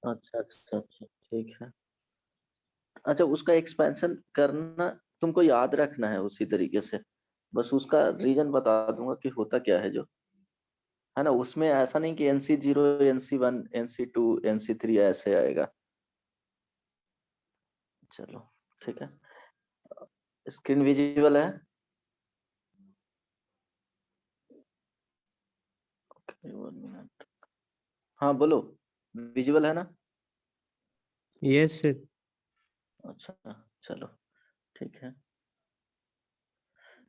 अच्छा अच्छा अच्छा, ठीक है। अच्छा, उसका एक्सपेंशन करना तुमको याद रखना है उसी तरीके से, बस उसका रीजन बता दूंगा कि होता क्या है जो, है ना। उसमें ऐसा नहीं कि NC0 NC1 NC2 NC3 ऐसे आएगा। चलो ठीक है। स्क्रीन विजिबल है? One minute. हाँ बोलो, विजिबल है ना? Yes sir. अच्छा चलो ठीक है।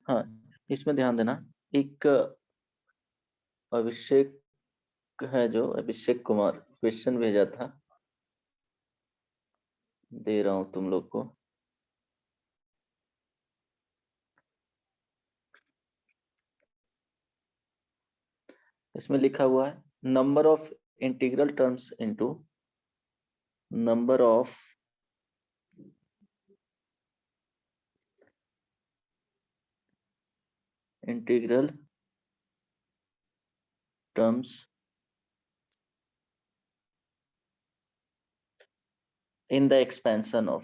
हाँ, इसमें ध्यान देना। एक अभिषेक है, जो अभिषेक कुमार क्वेश्चन भेजा था, दे रहा हूं तुम लोग को। इसमें लिखा हुआ है number of integral terms into number of integral terms in the expansion of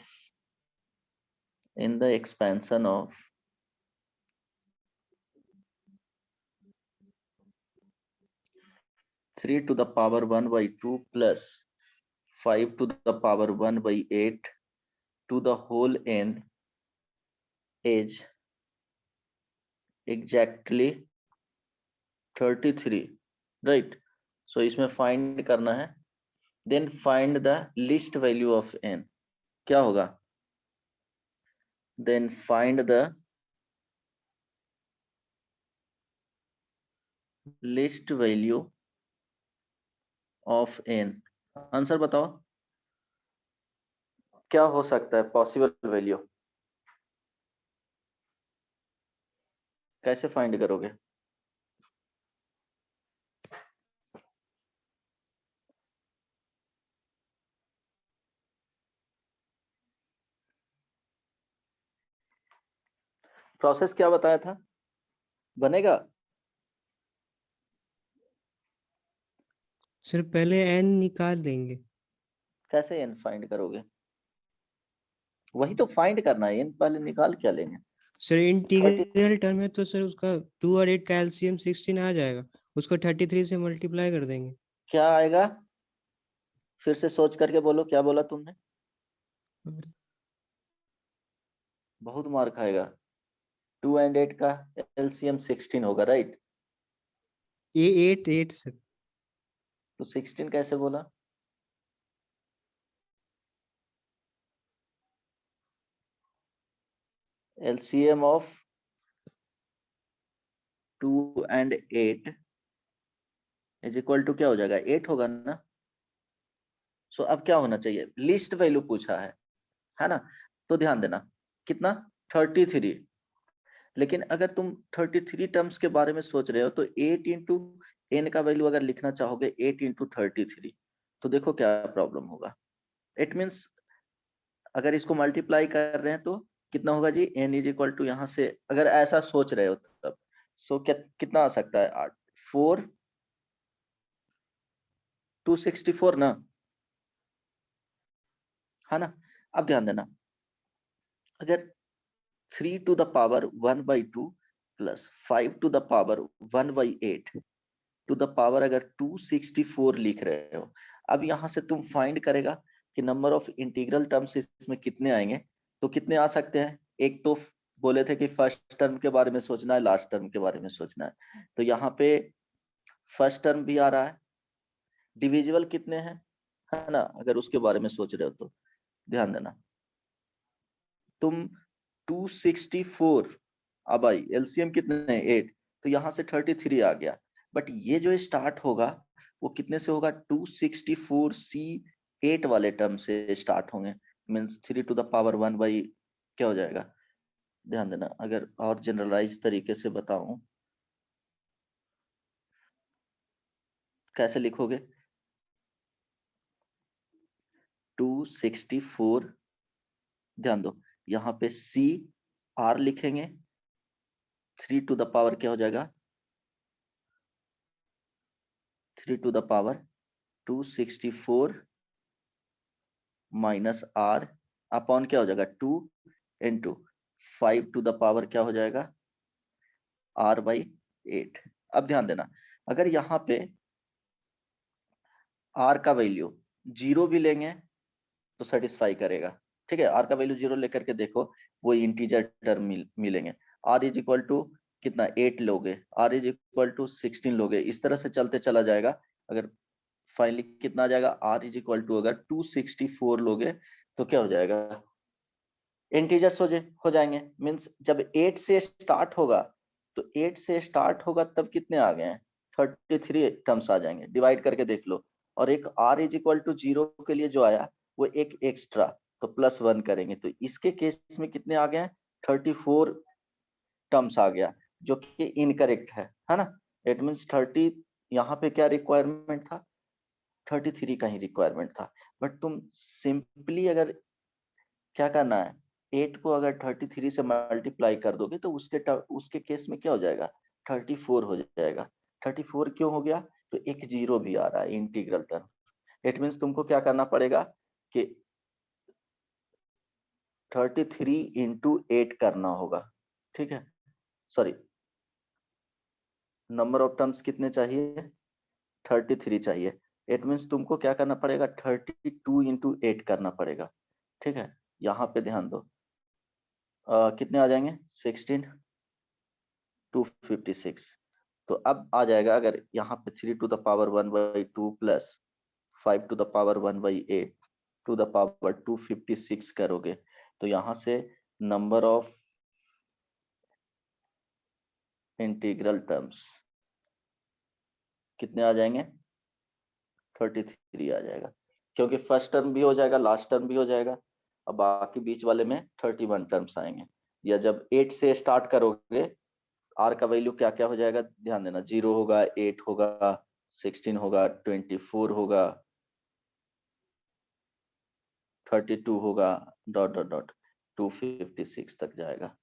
3 to the power 1 by 2 plus 5 to the power 1 by 8 to the whole n is exactly 33, right? So इसमें फाइंड करना है, then find the least value of n। क्या होगा? then find the least value of n। Answer बताओ, क्या हो सकता है पॉसिबल वैल्यू? कैसे फाइंड करोगे? प्रोसेस क्या बताया था? बनेगा? सर पहले एन निकाल देंगे। कैसे एन फाइंड करोगे? वही तो फाइंड करना है, एन पहले निकाल क्या लेंगे? सर 30। इंटीग्रल टर्म है तो सर उसका 2 और 8 का एलसीएम 16 आ जाएगा, उसको 33 से मल्टीप्लाई कर देंगे। क्या आएगा? फिर से सोच करके बोलो, क्या बोला तुमने? बहुत मार खाएगा। 2 और 8 का एलसीएम 16 होगा, राइट? ये 8 सर। तो 16 कैसे बोला? एलसीएम ऑफ 2 और 8 इज इक्वल टू क्या हो जाएगा? 8 होगा ना। सो अब क्या होना चाहिए? लिस्ट वैल्यू पूछा है ना? तो ध्यान देना, कितना? 33। लेकिन अगर तुम 33 टर्म्स के बारे में सोच रहे हो तो 8 इंटू एन का वैल्यू अगर लिखना चाहोगे 8 इंटू 33, तो देखो क्या प्रॉब्लम होगा। इट मीन्स अगर इसको मल्टीप्लाई कर रहे हैं तो कितना होगा जी? एन इज इक्वल टू, यहाँ से अगर ऐसा सोच रहे हो तब, सो क्या कितना आ सकता है? 8 4 264 ना, है ना? अब ध्यान देना, अगर 3 to the power 1 by 2 plus 5 to the power 1 by 8 to the power अगर 264 लिख रहे हो, अब यहां से तुम फाइंड करेगा कि नंबर ऑफ इंटीग्रल टर्म्स इसमें कितने आएंगे। तो कितने आ सकते हैं? एक तो बोले थे कि फर्स्ट टर्म के बारे में सोचना है, लास्ट टर्म के बारे में सोचना है। तो यहाँ पे फर्स्ट टर्म भी आ रहा है, डिविजिबल कितने हैं, है ना? अगर उसके बारे में सोच रहे हो तो ध्यान देना, तुम 264, अब आई एलसीएम कितने हैं? 8, तो यहाँ से 33 आ गया। बट ये जो स्टार्ट होगा वो कितने से होगा? 264C8 वाले टर्म से स्टार्ट होंगे, means 3 to the power 1 by क्या हो जाएगा? ध्यान देना, अगर और जनरलाइज तरीके से बताऊं, कैसे लिखोगे? 264, ध्यान दो, यहाँ पे सी आर लिखेंगे, 3 टू द पावर क्या हो जाएगा? 3 to the power 264 minus r upon क्या हो जाएगा 2 इंटू 5 टू द पावर क्या हो जाएगा r/8। अब ध्यान देना, अगर यहाँ पे r का वैल्यू 0 भी लेंगे तो सेटिस्फाई करेगा। ठीक है, r का वैल्यू 0 लेकर के देखो, वो इंटीजर टर्म मिलेंगे। r इज इक्वल टू कितना 8 लोगे, r इज इक्वल टू 16 लोगे, इस तरह से चलते चला जाएगा। अगर फाइनली कितना आ जाएगा, r इज इक्वल टू अगर 264 लोगे तो क्या हो जाएगा, इंटीजर्स हो जाएंगे। मीन्स जब 8 से स्टार्ट होगा तो 8 से स्टार्ट होगा तब कितने आ गए हैं, 33 टर्म्स आ जाएंगे। डिवाइड करके देख लो, और एक r इज इक्वल टू 0 के लिए जो आया वो एक एक्स्ट्रा, तो +1 करेंगे तो इसके केस में कितने आ गए हैं, 34 टर्म्स आ गया, जो कि इनकरेक्ट है ना। इट मीन्स 30, यहाँ पे क्या रिक्वायरमेंट था, 33 का ही रिक्वायरमेंट था। बट तुम सिंपली अगर क्या करना है, 8 को अगर 33 से मल्टीप्लाई कर दोगे तो उसके केस में क्या हो जाएगा, 34 हो जाएगा। 34 क्यों हो गया, तो एक जीरो भी आ रहा है इंटीग्रल टर्म। इट मीन्स तुमको क्या करना पड़ेगा कि 33 इंटू 8 करना होगा। ठीक है, सॉरी, नंबर ऑफ टर्म्स कितने चाहिए, 33 चाहिए। इट मीन्स तुमको क्या करना पड़ेगा, 32 इंटू 8 करना पड़ेगा। ठीक है, यहाँ पे ध्यान दो, कितने आ जाएंगे, 16 256। तो अब आ जाएगा, अगर यहाँ पे 3 to the power 1/2 plus 5 to the power 1/8 to the power 256 करोगे तो यहाँ से नंबर ऑफ इंटीग्रल टर्म्स कितने आ जाएंगे, 33 आ जाएगा, क्योंकि फर्स्ट टर्म भी हो जाएगा, लास्ट टर्म भी हो जाएगा। अब बाकी बीच वाले में 31 टर्म्स आएंगे। या जब 8 से स्टार्ट करोगे, आर का वैल्यू क्या क्या हो जाएगा, ध्यान देना, 0 होगा, 8 होगा, 16 होगा, 24 होगा, 32 होगा, डॉट डॉट डॉट 256 तक जाएगा।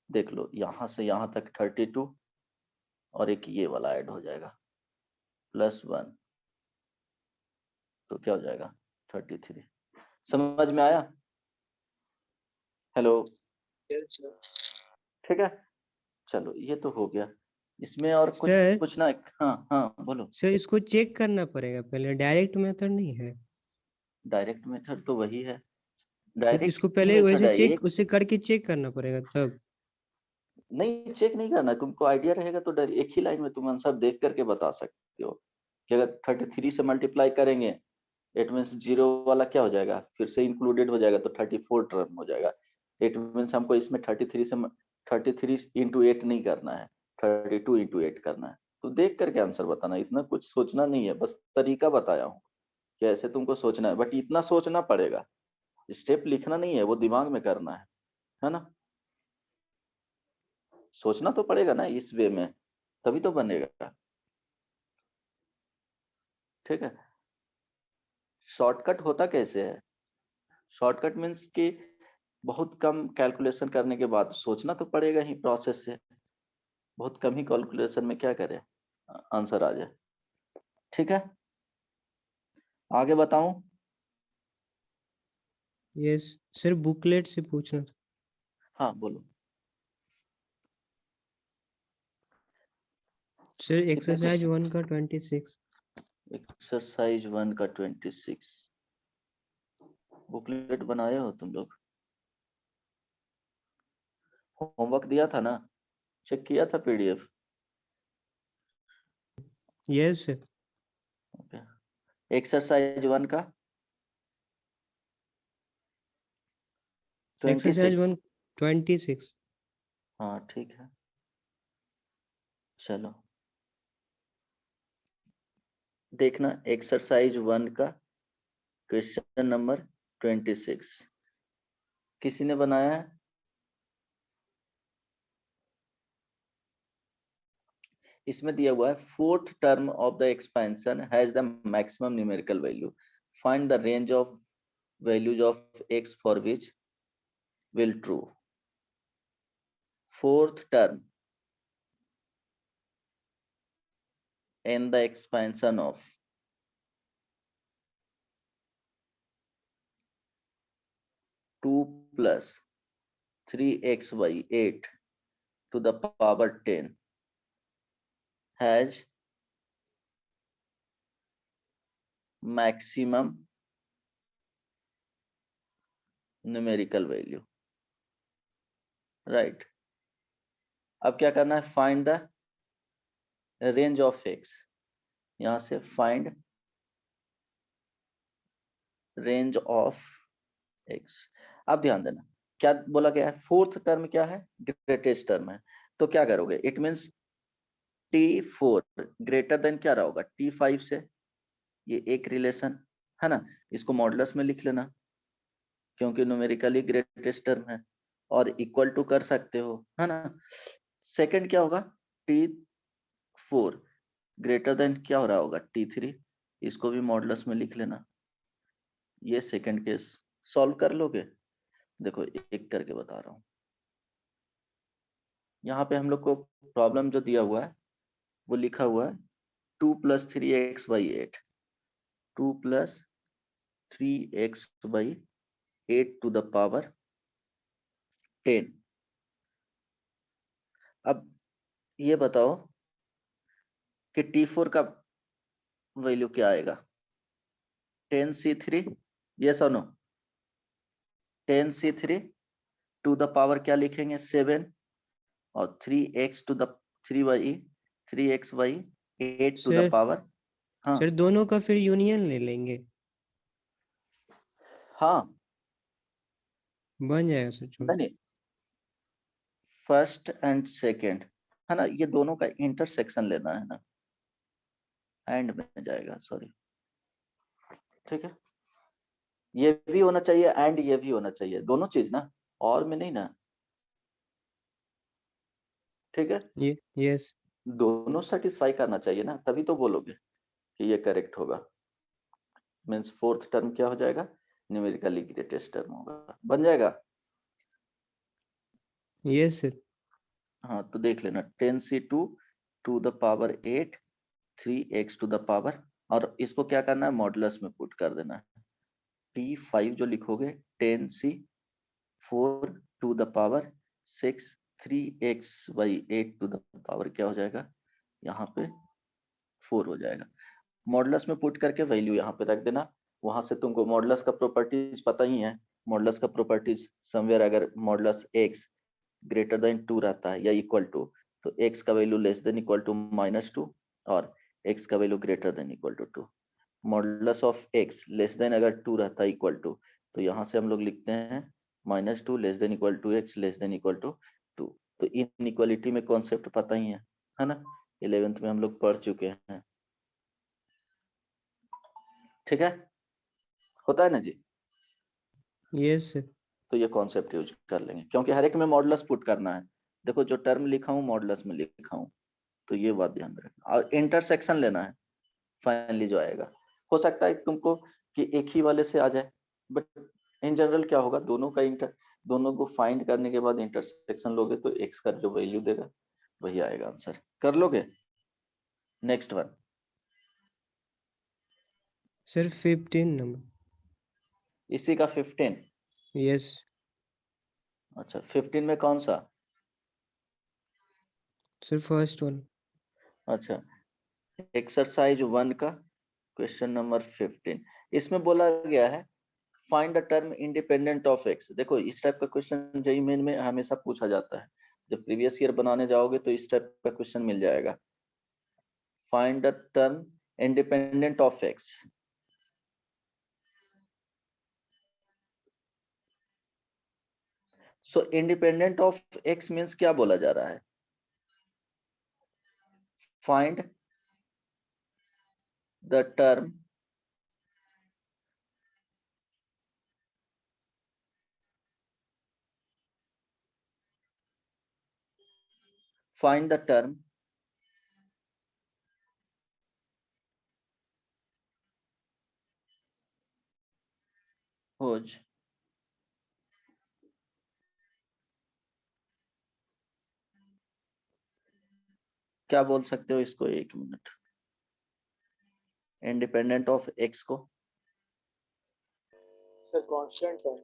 देख लो, यहां से यहां तक 32 और एक ये वाला ऐड हो जाएगा +1, तो क्या हो जाएगा 33। समझ में आया, हेलो, ठीक है। चलो ये तो हो गया, इसमें और कुछ सर पूछना है, हाँ हाँ बोलो। सर इसको चेक करना पड़ेगा पहले, डायरेक्ट मेथड नहीं है। डायरेक्ट मेथड तो वही है, तो डायरेक्ट इसको ही पहले मेथड वैसे है चेक एक। उसे करके चेक करना पड़ेगा तब। नहीं, चेक नहीं करना, तुमको आइडिया रहेगा तो एक ही लाइन में तुम आंसर देख करके बता सकते हो कि अगर 33 से मल्टीप्लाई करेंगे, इट मीन्स 0 वाला क्या हो जाएगा, फिर से इंक्लूडेड हो जाएगा तो 34 टर्म हो जाएगा। इट मीन्स हमको इसमें 33 इंटू 8 नहीं करना है, 32 इंटू 8 करना है। तो देख करके आंसर बताना, इतना कुछ सोचना नहीं है, बस तरीका बताया हूँ कि ऐसे तुमको सोचना है, बट इतना सोचना पड़ेगा, स्टेप लिखना नहीं है, वो दिमाग में करना है ना। सोचना तो पड़ेगा ना इस वे में, तभी तो बनेगा। ठीक है, शॉर्टकट होता कैसे है, शॉर्टकट मीन्स कि बहुत कम कैलकुलेशन करने के बाद सोचना तो पड़ेगा ही प्रोसेस से, बहुत कम ही कैलकुलेशन में क्या करें आंसर आ जाए। ठीक है, आगे बताऊं, यस, सिर्फ बुकलेट से पूछना था। हाँ बोलो। सर कितने एक्सरसाइज क्वेश्चन, 1 का 26। एक्सरसाइज 1 का 26 बुकलेट बनाए हो तुम लोग, होमवर्क दिया था ना, चेक किया था PDF. Yes sir. Okay, exercise 1 का एक्सरसाइज 26। 1 26। हाँ ठीक है, चलो देखना एक्सरसाइज 1 का क्वेश्चन नंबर 26 किसी ने बनाया है, इसमें दिया हुआ है fourth term of the expansion has the maximum numerical value, find the range of values of x for which will true. Fourth term in the expansion of 2 plus 3x by 8 to the power 10 has maximum numerical value, right? अब क्या करना है, find the range of x, यहां से find range of x. अब ध्यान देना क्या बोला गया है, फोर्थ टर्म क्या है, ग्रेटेस्ट टर्म है, तो क्या करोगे, it means T4 greater than क्या रहा होगा, T5 से, ये एक रिलेशन है ना, इसको मॉडुलस में लिख लेना क्योंकि न्यूमेरिकली ग्रेटेस्ट टर्म है, और इक्वल टू कर सकते हो, है ना। सेकंड क्या होगा, T4 ग्रेटर देन क्या हो रहा होगा, T3, इसको भी मॉडुलस में लिख लेना। ये सेकंड केस सॉल्व कर लोगे, देखो एक करके बता रहा हूं। यहाँ पे हम लोग को प्रॉब्लम जो दिया हुआ है वो लिखा हुआ है 2 plus 3x by 8, 2 plus 3x by 8 to the power 10। अब ये बताओ कि T4 का वैल्यू क्या आएगा, 10C3, यस और no, 10C3 to the power क्या लिखेंगे 7, और 3x to the 3x by 8 to the sir power, हाँ सर दोनों का फिर यूनियन ले लेंगे, हाँ, बन जाएगा सर छोड़। नहीं फर्स्ट एंड सेकेंड है ना, ये दोनों का इंटरसेक्शन लेना है ना, एंड में जाएगा, सॉरी, ठीक है, ये भी होना चाहिए एंड ये भी होना चाहिए, दोनों चीज ना, और में नहीं ना, ठीक है, ये यस। दोनों सेटिस्फाई करना चाहिए ना, तभी तो बोलोगे कि ये करेक्ट होगा। मीन्स फोर्थ टर्म क्या हो जाएगा, न्यूमेरिकली ग्रेटेस्ट टर्म होगा, बन जाएगा। Yes sir. हाँ तो देख लेना 10C2 to the power 8, 3x to the power, और इसको क्या करना है, मॉडुलस में पुट कर देना है, T5 जो लिखोगे 10C4 to the power 6, 3x by 8 to the power क्या हो जाएगा, यहाँ पे 4 हो जाएगा। मॉडुलस में पुट करके वैल्यू यहाँ पे रख देना, वहां से तुमको मॉडुलस का प्रॉपर्टीज पता ही है, मॉडुलस का प्रॉपर्टीज समवेयर अगर मॉडुलस x ग्रेटर देन 2 रहता है या इक्वल टू, तो x का value less than equal to -2, और x का value greater than equal to 2। Modulus of x less than अगर 2 रहता है इक्वल टू, तो यहाँ से हम लोग लिखते हैं -2 less than equal to x less than equal to 2। तो इनइक्वालिटी में कॉन्सेप्ट पता ही है ना, 11th में हम लोग पढ़ चुके हैं, ठीक है, होता है ना जी। Yes sir. तो ये कॉन्सेप्ट यूज कर लेंगे क्योंकि हर एक में मॉडुलस पुट करना है, देखो जो टर्म लिखा हूँ मॉडुलस में लिखा हूँ, तो ये बात ध्यान में रखना, और इंटरसेक्शन लेना है फाइनली जो आएगा। हो सकता है तुमको कि एक ही वाले से आ जाए, बट इन जनरल क्या होगा, दोनों को फाइंड करने के बाद इंटरसेक्शन लोगे तो एक्स का जो वैल्यू देगा वही आएगा आंसर, कर लोगे। Next one, sir 15 number. इसी का 15, यस अच्छा 15 में कौन सा, सर फर्स्ट वन। अच्छा एक्सरसाइज 1 का क्वेश्चन नंबर 15, इसमें बोला गया है find the term independent of x. देखो इस टाइप का क्वेश्चन जेईई मेन में हमेशा पूछा जाता है, जब प्रीवियस ईयर बनाने जाओगे तो इस टाइप का क्वेश्चन मिल जाएगा, find the term independent of x. So independent of x means क्या बोला जा रहा है, find the term find the term whose क्या बोल सकते हो इसको, एक मिनट, इंडिपेंडेंट ऑफ एक्स को सर कांस्टेंट है।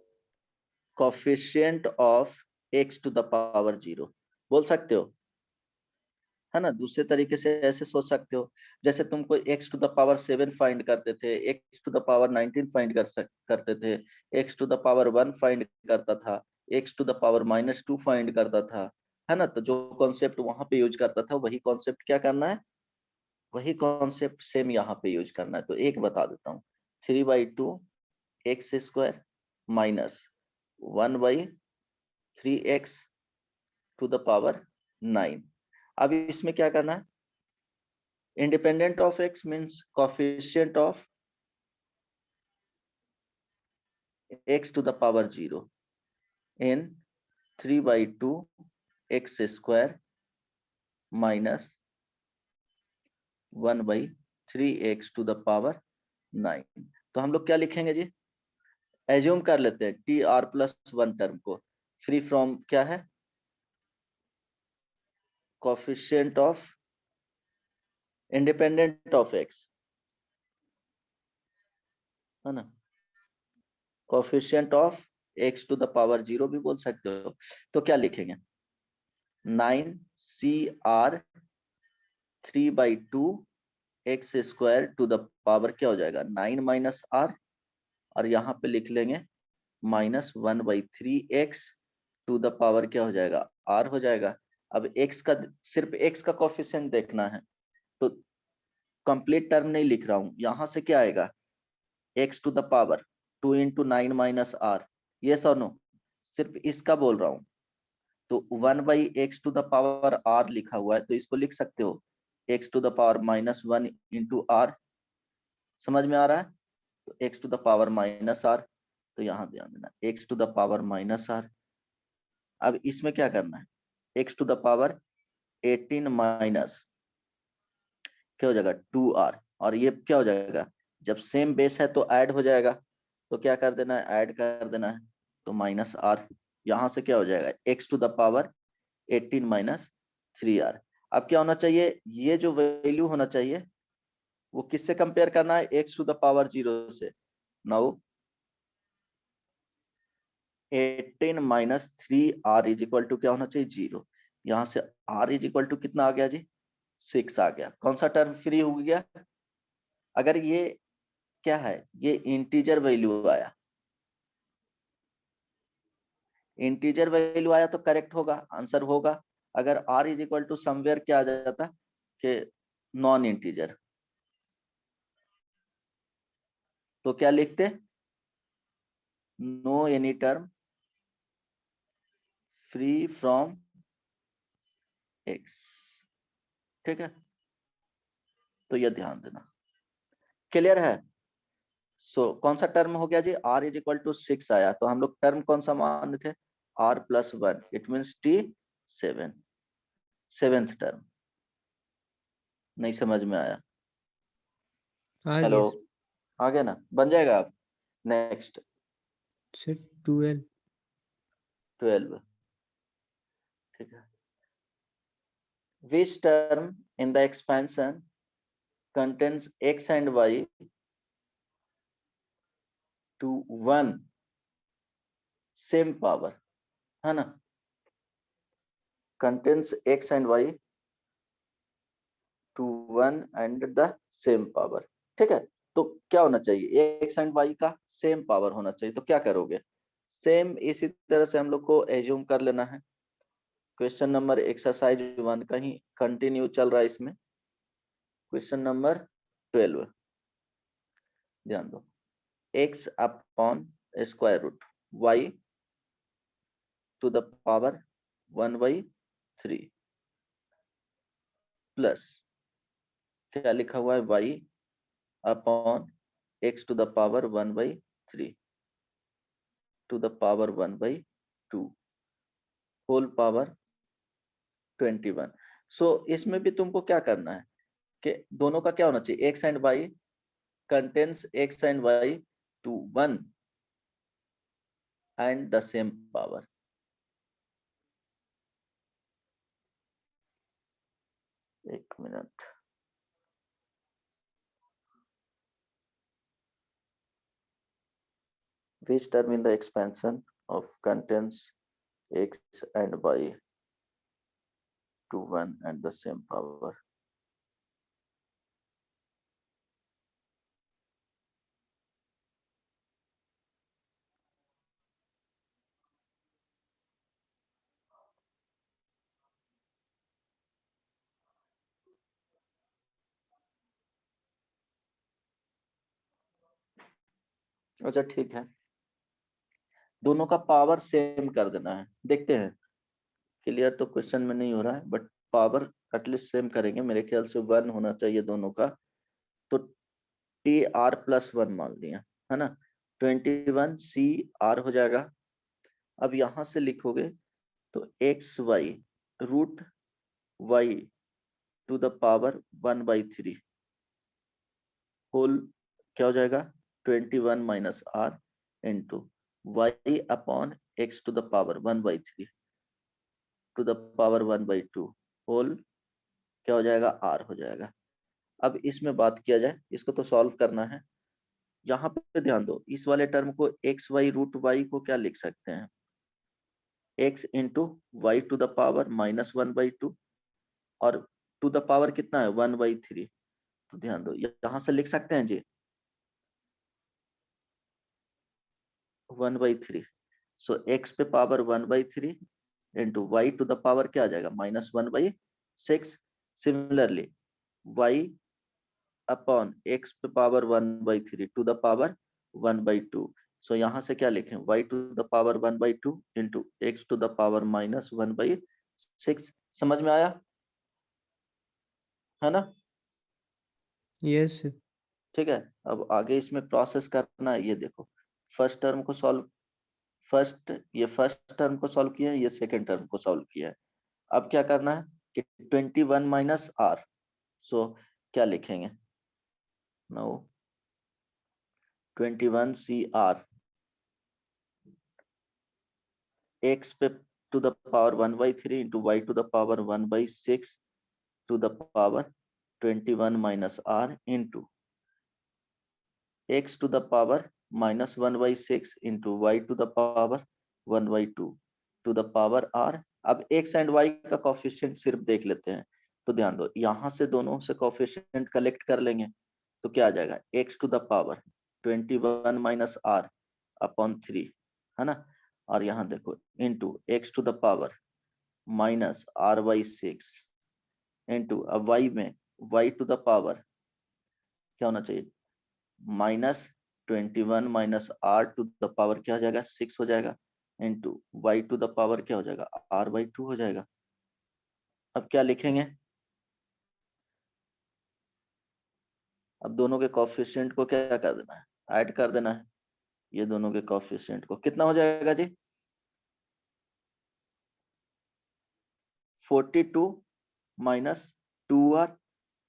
Coefficient of x to the power 0 बोल सकते हो, है ना। दूसरे तरीके से ऐसे सोच सकते हो, जैसे तुमको x to the power 7 find करते थे, x to the power 19 find करते थे, x to the power 1 find करता था, x to the power -2 find करता था, है ना। तो जो कॉन्सेप्ट वहां पे यूज करता था वही कॉन्सेप्ट क्या करना है, वही कॉन्सेप्ट सेम यहाँ पे यूज करना है। तो एक बता देता हूँ, 3/2 x square minus 1/3x to the power 9। अब इसमें क्या करना है, independent of x means coefficient of x to the power 0 in 3/2 x square minus 1/3x to the power 9। तो हम लोग क्या लिखेंगे जी, एज्यूम कर लेते हैं tr+1 टर्म को, फ्री फ्रॉम क्या है, coefficient of independent of x, है ना, coefficient of x to the power 0 भी बोल सकते हो। तो क्या लिखेंगे, 9cr 3/2 x square to the power क्या हो जाएगा 9 माइनस r, और यहाँ पे लिख लेंगे -1/3x टू द पावर क्या हो जाएगा r हो जाएगा। अब x का, सिर्फ x का कोफिशिएंट देखना है, तो कंप्लीट टर्म नहीं लिख रहा हूं, यहां से क्या आएगा x to the power 2 into 9 minus r, ये सो नो, सिर्फ इसका बोल रहा हूं। तो 1/x to the power r लिखा हुआ है, तो इसको लिख सकते हो x to the power -1 into r, समझ में आ रहा है। तो x to the power -r, तो यहाँ ध्यान देना x to the power -r। अब इसमें क्या करना है, x to the power 18 minus क्या हो जाएगा 2r, और ये क्या हो जाएगा, जब सेम बेस है तो ऐड हो जाएगा, तो क्या कर देना है, ऐड कर देना है, तो -r, यहाँ से क्या हो जाएगा x to the power 18 minus 3r। अब क्या होना चाहिए, ये जो वैल्यू होना चाहिए वो किससे कंपेयर करना है, x टू द पावर 0 से। Now 18 minus 3r is equal to क्या होना चाहिए 0, यहाँ से r इज इक्वल टू कितना आ गया जी 6 आ गया। कौन सा टर्म फ्री हो गया, अगर ये क्या है, ये इंटीजर वैल्यू आया, इंटीजर वैल्यू आया तो करेक्ट होगा, आंसर होगा। अगर r is equal to somewhere क्या आ जाता कि नॉन इंटीजर, तो क्या लिखते, no any term free from x, ठीक है। तो ये ध्यान देना, क्लियर है। कौन सा टर्म हो गया जी, r इज इक्वल टू 6 आया, तो हम लोग टर्म कौन सा मान थे, r+1, it means t7, seventh term. नहीं समझ में आया, आ हेलो, गया आ गया ना, बन जाएगा। आप नेक्स्ट सर 12। 12, ठीक है। Which term in the expansion contains x and y to 1 same power, है ना, contains x and y to 1 and the same power, ठीक है। तो क्या होना चाहिए, x and y का सेम पावर होना चाहिए, तो क्या करोगे, सेम इसी तरह से हम लोग को एज्यूम कर लेना है। क्वेश्चन नंबर एक्सरसाइज 1 का ही कंटिन्यू चल रहा है इसमें, क्वेश्चन नंबर 12, ध्यान दो, x upon square root y to the power 1/3 plus क्या लिखा हुआ है y upon x to the power 1/3 to the power 1/2 whole power 21। So इसमें भी तुमको क्या करना है कि दोनों का क्या होना चाहिए, x and y contains x and y to 1 and the same power. एक minute, which term in the expansion of contains x and y to one and the same power. अच्छा ठीक है, दोनों का पावर सेम कर देना है, देखते हैं। क्लियर तो क्वेश्चन में नहीं हो रहा है, बट पावर एटलीस्ट सेम करेंगे। मेरे ख्याल से 1 होना चाहिए दोनों का, तो टी आर प्लस 1 मान लिया है ना, 21 सी आर हो जाएगा। अब यहां से लिखोगे तो x y root y to the power 1/3 whole क्या हो जाएगा, 21 minus r into y upon x to the power 1/3 to the power 1/2 whole क्या हो जाएगा, आर हो जाएगा। अब इसमें बात किया जाए, इसको तो सॉल्व करना है। यहाँ पे ध्यान दो, इस वाले टर्म को एक्स वाई रूट वाई को क्या लिख सकते हैं, x into y to the power -1/2 और टू द पावर कितना है 1/3। तो ध्यान दो यहां से लिख सकते हैं जी 1/3। सो एक्स पे power 1/3 into y to the power क्या आ जाएगा -1/6। सिमिलरली वाई अपॉन एक्स पे power 1/3 to the power 1/2। So यहाँ से क्या लिखें, y to the power 1/2 into x to the power -1/6। समझ में आया है ना? यस ठीक है, अब आगे इसमें प्रोसेस करना है। ये देखो फर्स्ट टर्म को सॉल्व, फर्स्ट टर्म को सॉल्व किया है, ये सेकंड टर्म को सॉल्व किया है। अब क्या करना है कि 21 माइनस आर, सो क्या लिखेंगे, नो 21 सी आर x पे to the power 1/3 into y to the power 1/6 to the power 21 minus r into x to the power -1/6 into y to the power 1/2 to the power r। अब x and y का coefficient सिर्फ देख लेते हैं। तो ध्यान दो यहां से दोनों से कोफिशिएंट कलेक्ट कर लेंगे, तो क्या आ जाएगा x to the power 21 minus r upon 3 है ना, और यहाँ देखो into x to the power -r/6 into अब y में y टू द पावर क्या होना चाहिए -21 minus r to the power क्या हो जाएगा 6 हो जाएगा into y to the power क्या हो जाएगा r/2 हो जाएगा। अब क्या लिखेंगे, अब दोनों के कोफिशिएंट को क्या कर देना है, ऐड कर देना है। ये दोनों के कोफिशिएंट को कितना हो जाएगा जी 42 minus 2r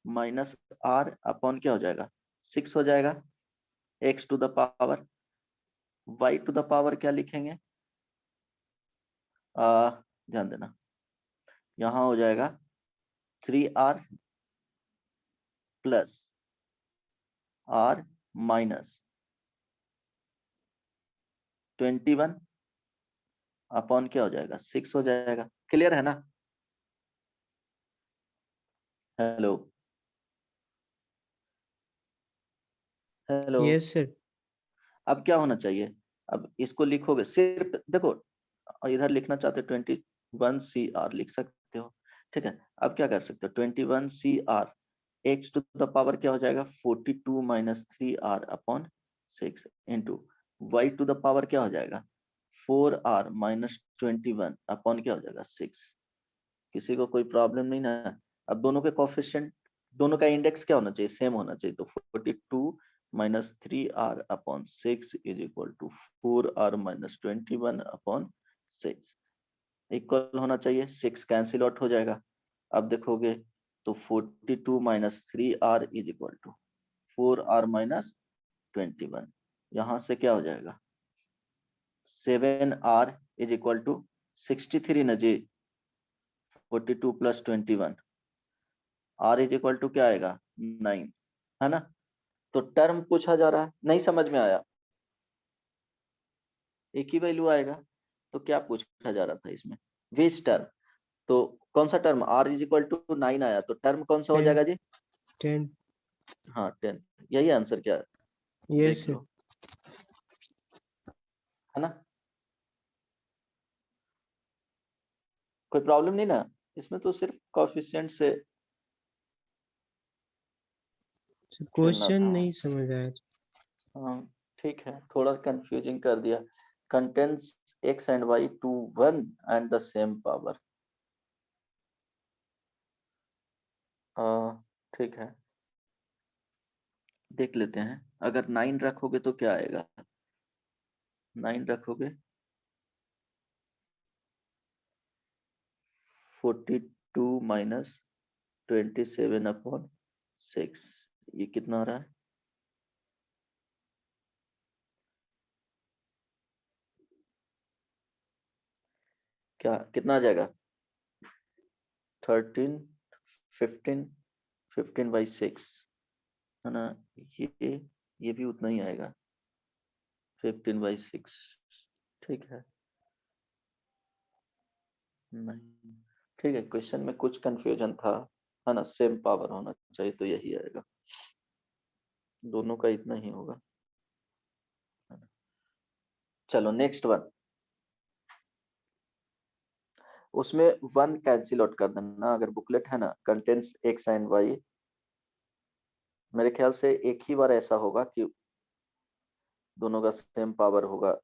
minus r upon क्या हो जाएगा 6 हो जाएगा। x to the power y to the power क्या लिखेंगे, ध्यान देना यहां हो जाएगा 3r plus r minus 21 upon क्या हो जाएगा 6 हो जाएगा। क्लियर है ना? Hello hello. यस सर अब क्या होना चाहिए, अब इसको लिखोगे सिर्फ देखो, इधर लिखना चाहते 21 सी आर लिख सकते हो। ठीक है, अब क्या कर सकते हो 21 C r x to the power क्या हो जाएगा 42 minus 3r upon 6 into y to the power क्या हो जाएगा 4r माइनस 21 अपॉन क्या हो जाएगा 6। किसी को कोई प्रॉब्लम नहीं ना? अब दोनों के कोफिशिएंट, दोनों का इंडेक्स क्या होना चाहिए, सेम होना चाहिए। तो 42 minus 3r upon 6 is equal to 4r minus 21 upon 6 equal होना चाहिए। 6 कैंसिल आउट हो जाएगा। अब देखोगे तो 42 minus 3r is equal to 4r minus 21। यहां से क्या हो जाएगा 7r इज इक्वल टू 63 न जी, 42 plus 21 r is equal to क्या आएगा 9 है ना। तो टर्म पूछा जा रहा है, नहीं समझ में आया? एक ही वैल्यू आएगा। तो क्या पूछा जा रहा था इसमें, विच टर्म, तो कौन सा term, r is equal to 9 आया, तो टर्म कौन सा हो 10 जाएगा जी? 10 हाँ 10, यही आंसर क्या है? यस देख लो, है ना, कोई प्रॉब्लम नहीं ना इसमें, तो सिर्फ कोएफिशिएंट से खेलना क्वेश्चन था। नहीं समझ आया। हाँ ठीक है, थोड़ा कंफ्यूजिंग कर दिया। Contents x and y to one and the same power, ठीक है, देख लेते हैं। अगर 9 रखोगे तो क्या आएगा, 9 रखोगे 42 माइनस 27/6, ये कितना आ रहा है, क्या कितना आ जाएगा, 13 15 15/6, है ना, ये भी उतना ही आएगा 15/6, ठीक है। नहीं, ठीक है, क्वेश्चन में कुछ कंफ्यूजन था, है ना, सेम पावर होना चाहिए तो यही आएगा, दोनों का इतना ही होगा, है ना। चलो नेक्स्ट वन, उसमें 1 कैंसिल आउट कर देना, अगर बुकलेट है ना कंटेंट्स x एंड y, मेरे ख्याल से एक ही बार ऐसा होगा कि दोनों का सेम पावर होगा,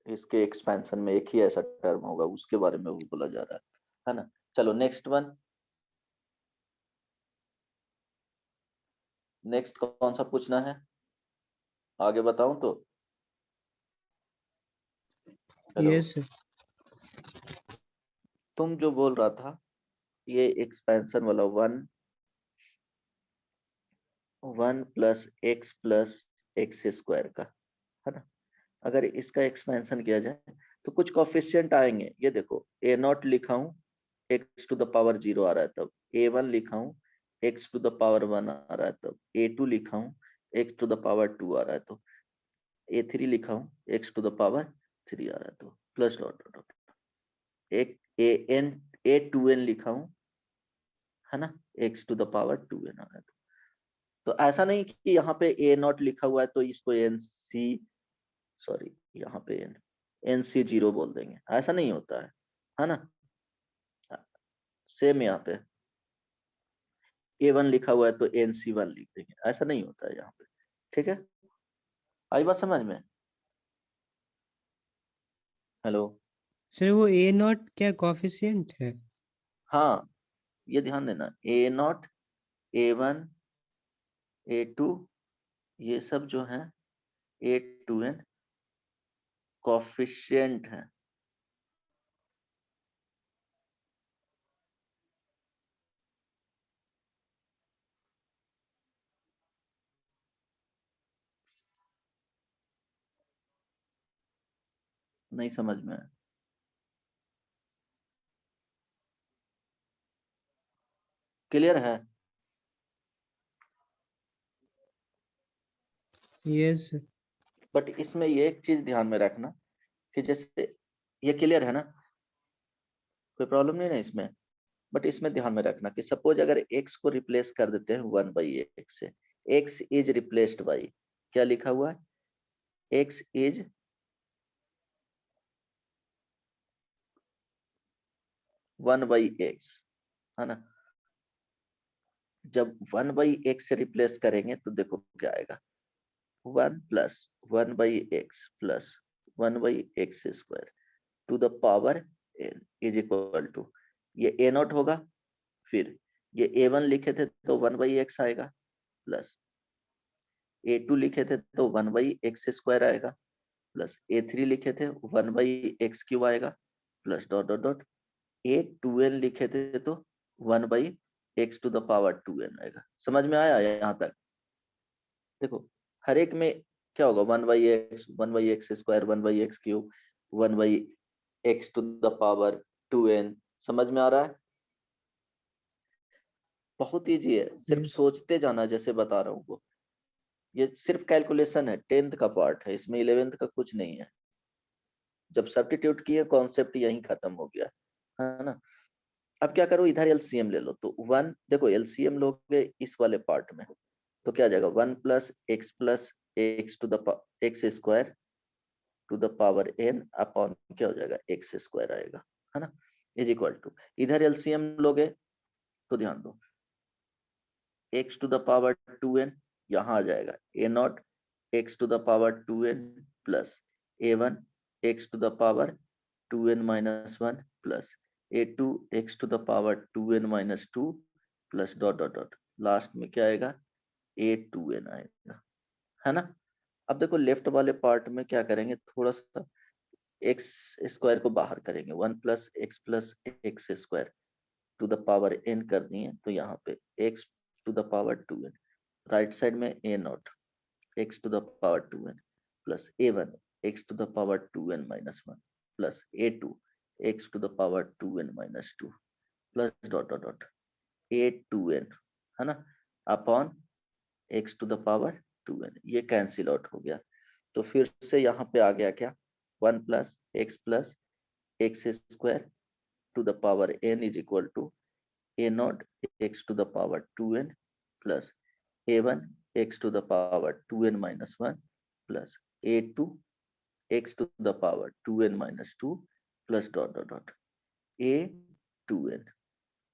इसके एक्सपेंशन में एक ही ऐसा टर्म होगा, उसके बारे में वो बोला जा रहा है ना। चलो नेक्स्ट वन, नेक्स्ट कौन सा पूछना है, आगे बताऊं तो, हेलो, यस तुम जो बोल रहा था ये एक्सपेंशन वाला 1 प्लस एक्स स्क्वायर का, है ना, अगर इसका एक्सपेंशन किया जाए तो कुछ कोफिशिएंट आएंगे, ये देखो ए नॉट लिखा हूं एक्स टू द पावर 0 आ रहा है, तब a1 लिखा हूं एक्स टू द पावर 1 आ रहा है, तब a2 लिखा हूं एक्स टू द पावर 2 आ रहा है, तो a3 लिखा हूं एक्स टू द पावर 3 आ रहा है, तो प्लस डॉट डॉट डॉट, एक a2n लिखा हूं, है ना, x to the power 2n आ रहा है, तो ऐसा नहीं कि यहाँ पे ए नॉट लिखा हुआ है तो इसको एन सी, सॉरी यहाँ पे एन सी 0 बोल देंगे, ऐसा नहीं होता है ना, सेम यहाँ पे A1 लिखा हुआ है तो NC1 लिख देंगे, ऐसा नहीं होता है यहाँ पे, ठीक है, आई बात समझ में, हेलो, सर, वो ए नॉट क्या कोफिशिएंट है? हाँ ये ध्यान देना, A0 A1 A2 ये सब जो है A2n कोफिशिएंट है, नहीं समझ में है, क्लियर है, यस बट इसमें ये एक चीज ध्यान में रखना कि जैसे ये क्लियर है ना, कोई प्रॉब्लम नहीं ना इसमें, बट इसमें ध्यान में रखना कि सपोज अगर x को रिप्लेस कर देते हैं 1/x से, x इज रिप्लेस्ड बाई, क्या लिखा हुआ है, x इज 1/x, है ना, जब 1/x से रिप्लेस करेंगे तो देखो क्या आएगा, 1 plus 1/x plus 1/x square to the power n is equal to, ये a नॉट होगा, फिर ये a1 लिखे थे तो 1/x आएगा, प्लस a2 लिखे थे तो 1/x स्क्वायर आएगा, प्लस a3 लिखे थे 1/x क्यूब आएगा, plus dot dot dot a2n लिखे थे तो 1/x to the power 2n आएगा, समझ में आया यहाँ तक, देखो हर एक में क्या होगा, 1/x square 1/x cube 1/x to the power 2n, समझ में आ रहा है, बहुत इजी है, सिर्फ यस सोचते जाना जैसे बता रहा हूँ वो, ये सिर्फ कैलकुलेशन है, 10th का पार्ट है, इसमें 11th का कुछ नहीं है। जब सब्स्टिट्यूट किए कॉन्सेप्ट यहीं खत्म हो गया, है ना। अब क्या करो, इधर एलसीएम ले लो। तो 1 देखो एलसीएम लोगे इस वाले पार्ट में, तो क्या आ जाएगा 1 plus x to the x square to the power n upon क्या हो जाएगा एक्स स्क्वायर आएगा, है ना, इज इक्वल टू, इधर एलसीएम लोगे तो ध्यान दो x to the power 2n यहाँ आ जाएगा a nought x to the power 2n plus a1 x to the power 2n minus 1 plus a2 x to the power 2n minus 2 plus dot dot dot, last में क्या आएगा a2n आएगा, है ना। अब देखो लेफ्ट वाले पार्ट में क्या करेंगे, थोड़ा सा एक्स स्क्वायर को बाहर करेंगे, 1 plus x square to the power n कर दिए, तो यहाँ पे x to the power 2n, right side में a nought x to the power 2n plus a1 x to the power 2n minus 1 plus a2 x to the power 2n minus 2 plus dot dot dot a2n, है ना, upon x to the power 2n, ये cancel out हो गया। तो फिर से यहाँ पे आ गया क्या 1 plus x square to the power n is equal to a nought x to the power 2n plus a1 x to the power 2n minus 1 plus a2 x to the power 2n minus 2 plus dot dot dot a2n,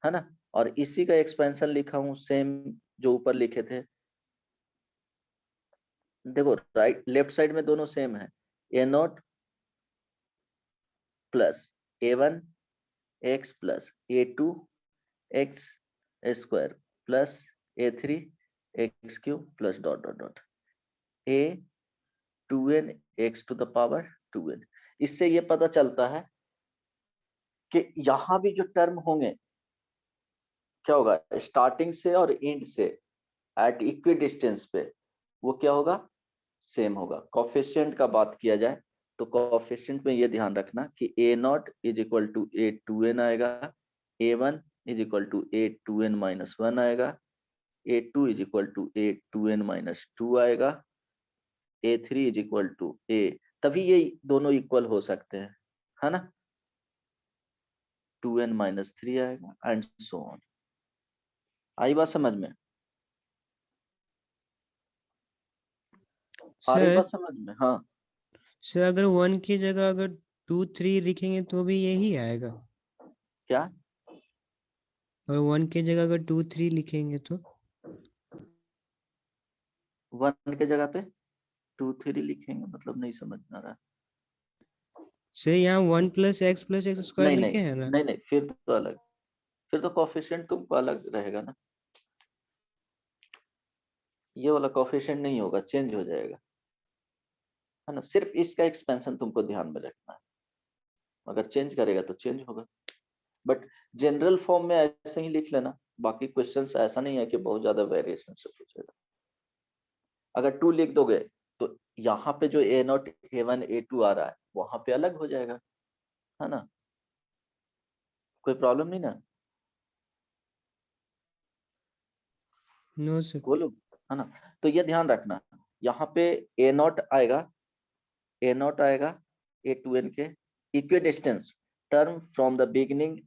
है ना। और इसी का expansion लिखा हूं same जो ऊपर लिखे थे, देखो राइट लेफ्ट साइड में दोनों सेम है, a nought plus a1 x plus a2 x square plus a3 x cube plus dot dot dot a2n x to the power 2n। इससे ये पता चलता है कि यहां भी जो टर्म होंगे क्या होगा, स्टार्टिंग से और एंड से एट इक्वी डिस्टेंस पे वो क्या होगा, सेम होगा। कोफिशिएंट का बात किया जाए तो कोफिशिएंट में ये ध्यान रखना कि a nought is equal to a2n आएगा, a1 is equal to a2n minus 1 आएगा, a2 is equal to a2n minus 2 आएगा, a3 is equal to a, तभी ये दोनों इक्वल हो सकते हैं, है ना, 2n माइनस 3 आएगा एंड सो ऑन। आई बात समझ में, आ रही बात सर समझ में, हाँ। सर अगर 1 की जगह अगर 2 3 लिखेंगे तो भी यही आएगा, क्या और 1 की जगह अगर 2 3 लिखेंगे तो 1 के जगह पे 2 3 लिखेंगे, मतलब नहीं समझ में आ रहा। सर यहाँ 1 प्लस एक्स स्क्वायर नहीं लिखे नहीं हैं ना। नहीं नहीं, फिर तो अलग, फिर तो कोफिशिएंट तुमको अलग रहेगा ना, ये वाला कोफिशिएंट नहीं होगा, चेंज हो जाएगा, है ना। सिर्फ इसका एक्सपेंशन तुमको ध्यान में रखना है, अगर चेंज करेगा तो चेंज होगा, बट जनरल फॉर्म में ऐसे ही लिख लेना। बाकी क्वेश्चंस ऐसा नहीं है कि बहुत ज्यादा वेरिएशन से पूछेगा। अगर 2 लिख दोगे तो यहाँ पे जो a नॉट a1 a2 आ रहा है वहां पे अलग हो जाएगा, है ना, कोई प्रॉब्लम नहीं ना, नो सर। बोलो, है ना। तो ये ध्यान रखना, यहाँ पे a नॉट आएगा, a2n के equidistant term from the beginning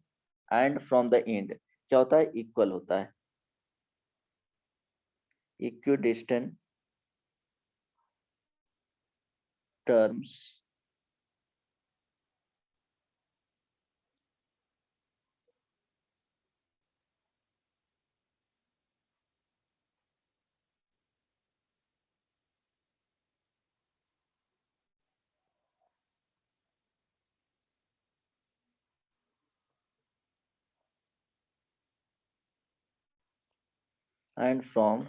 and from the end क्या होता है, इक्वल होता है, equidistant terms and from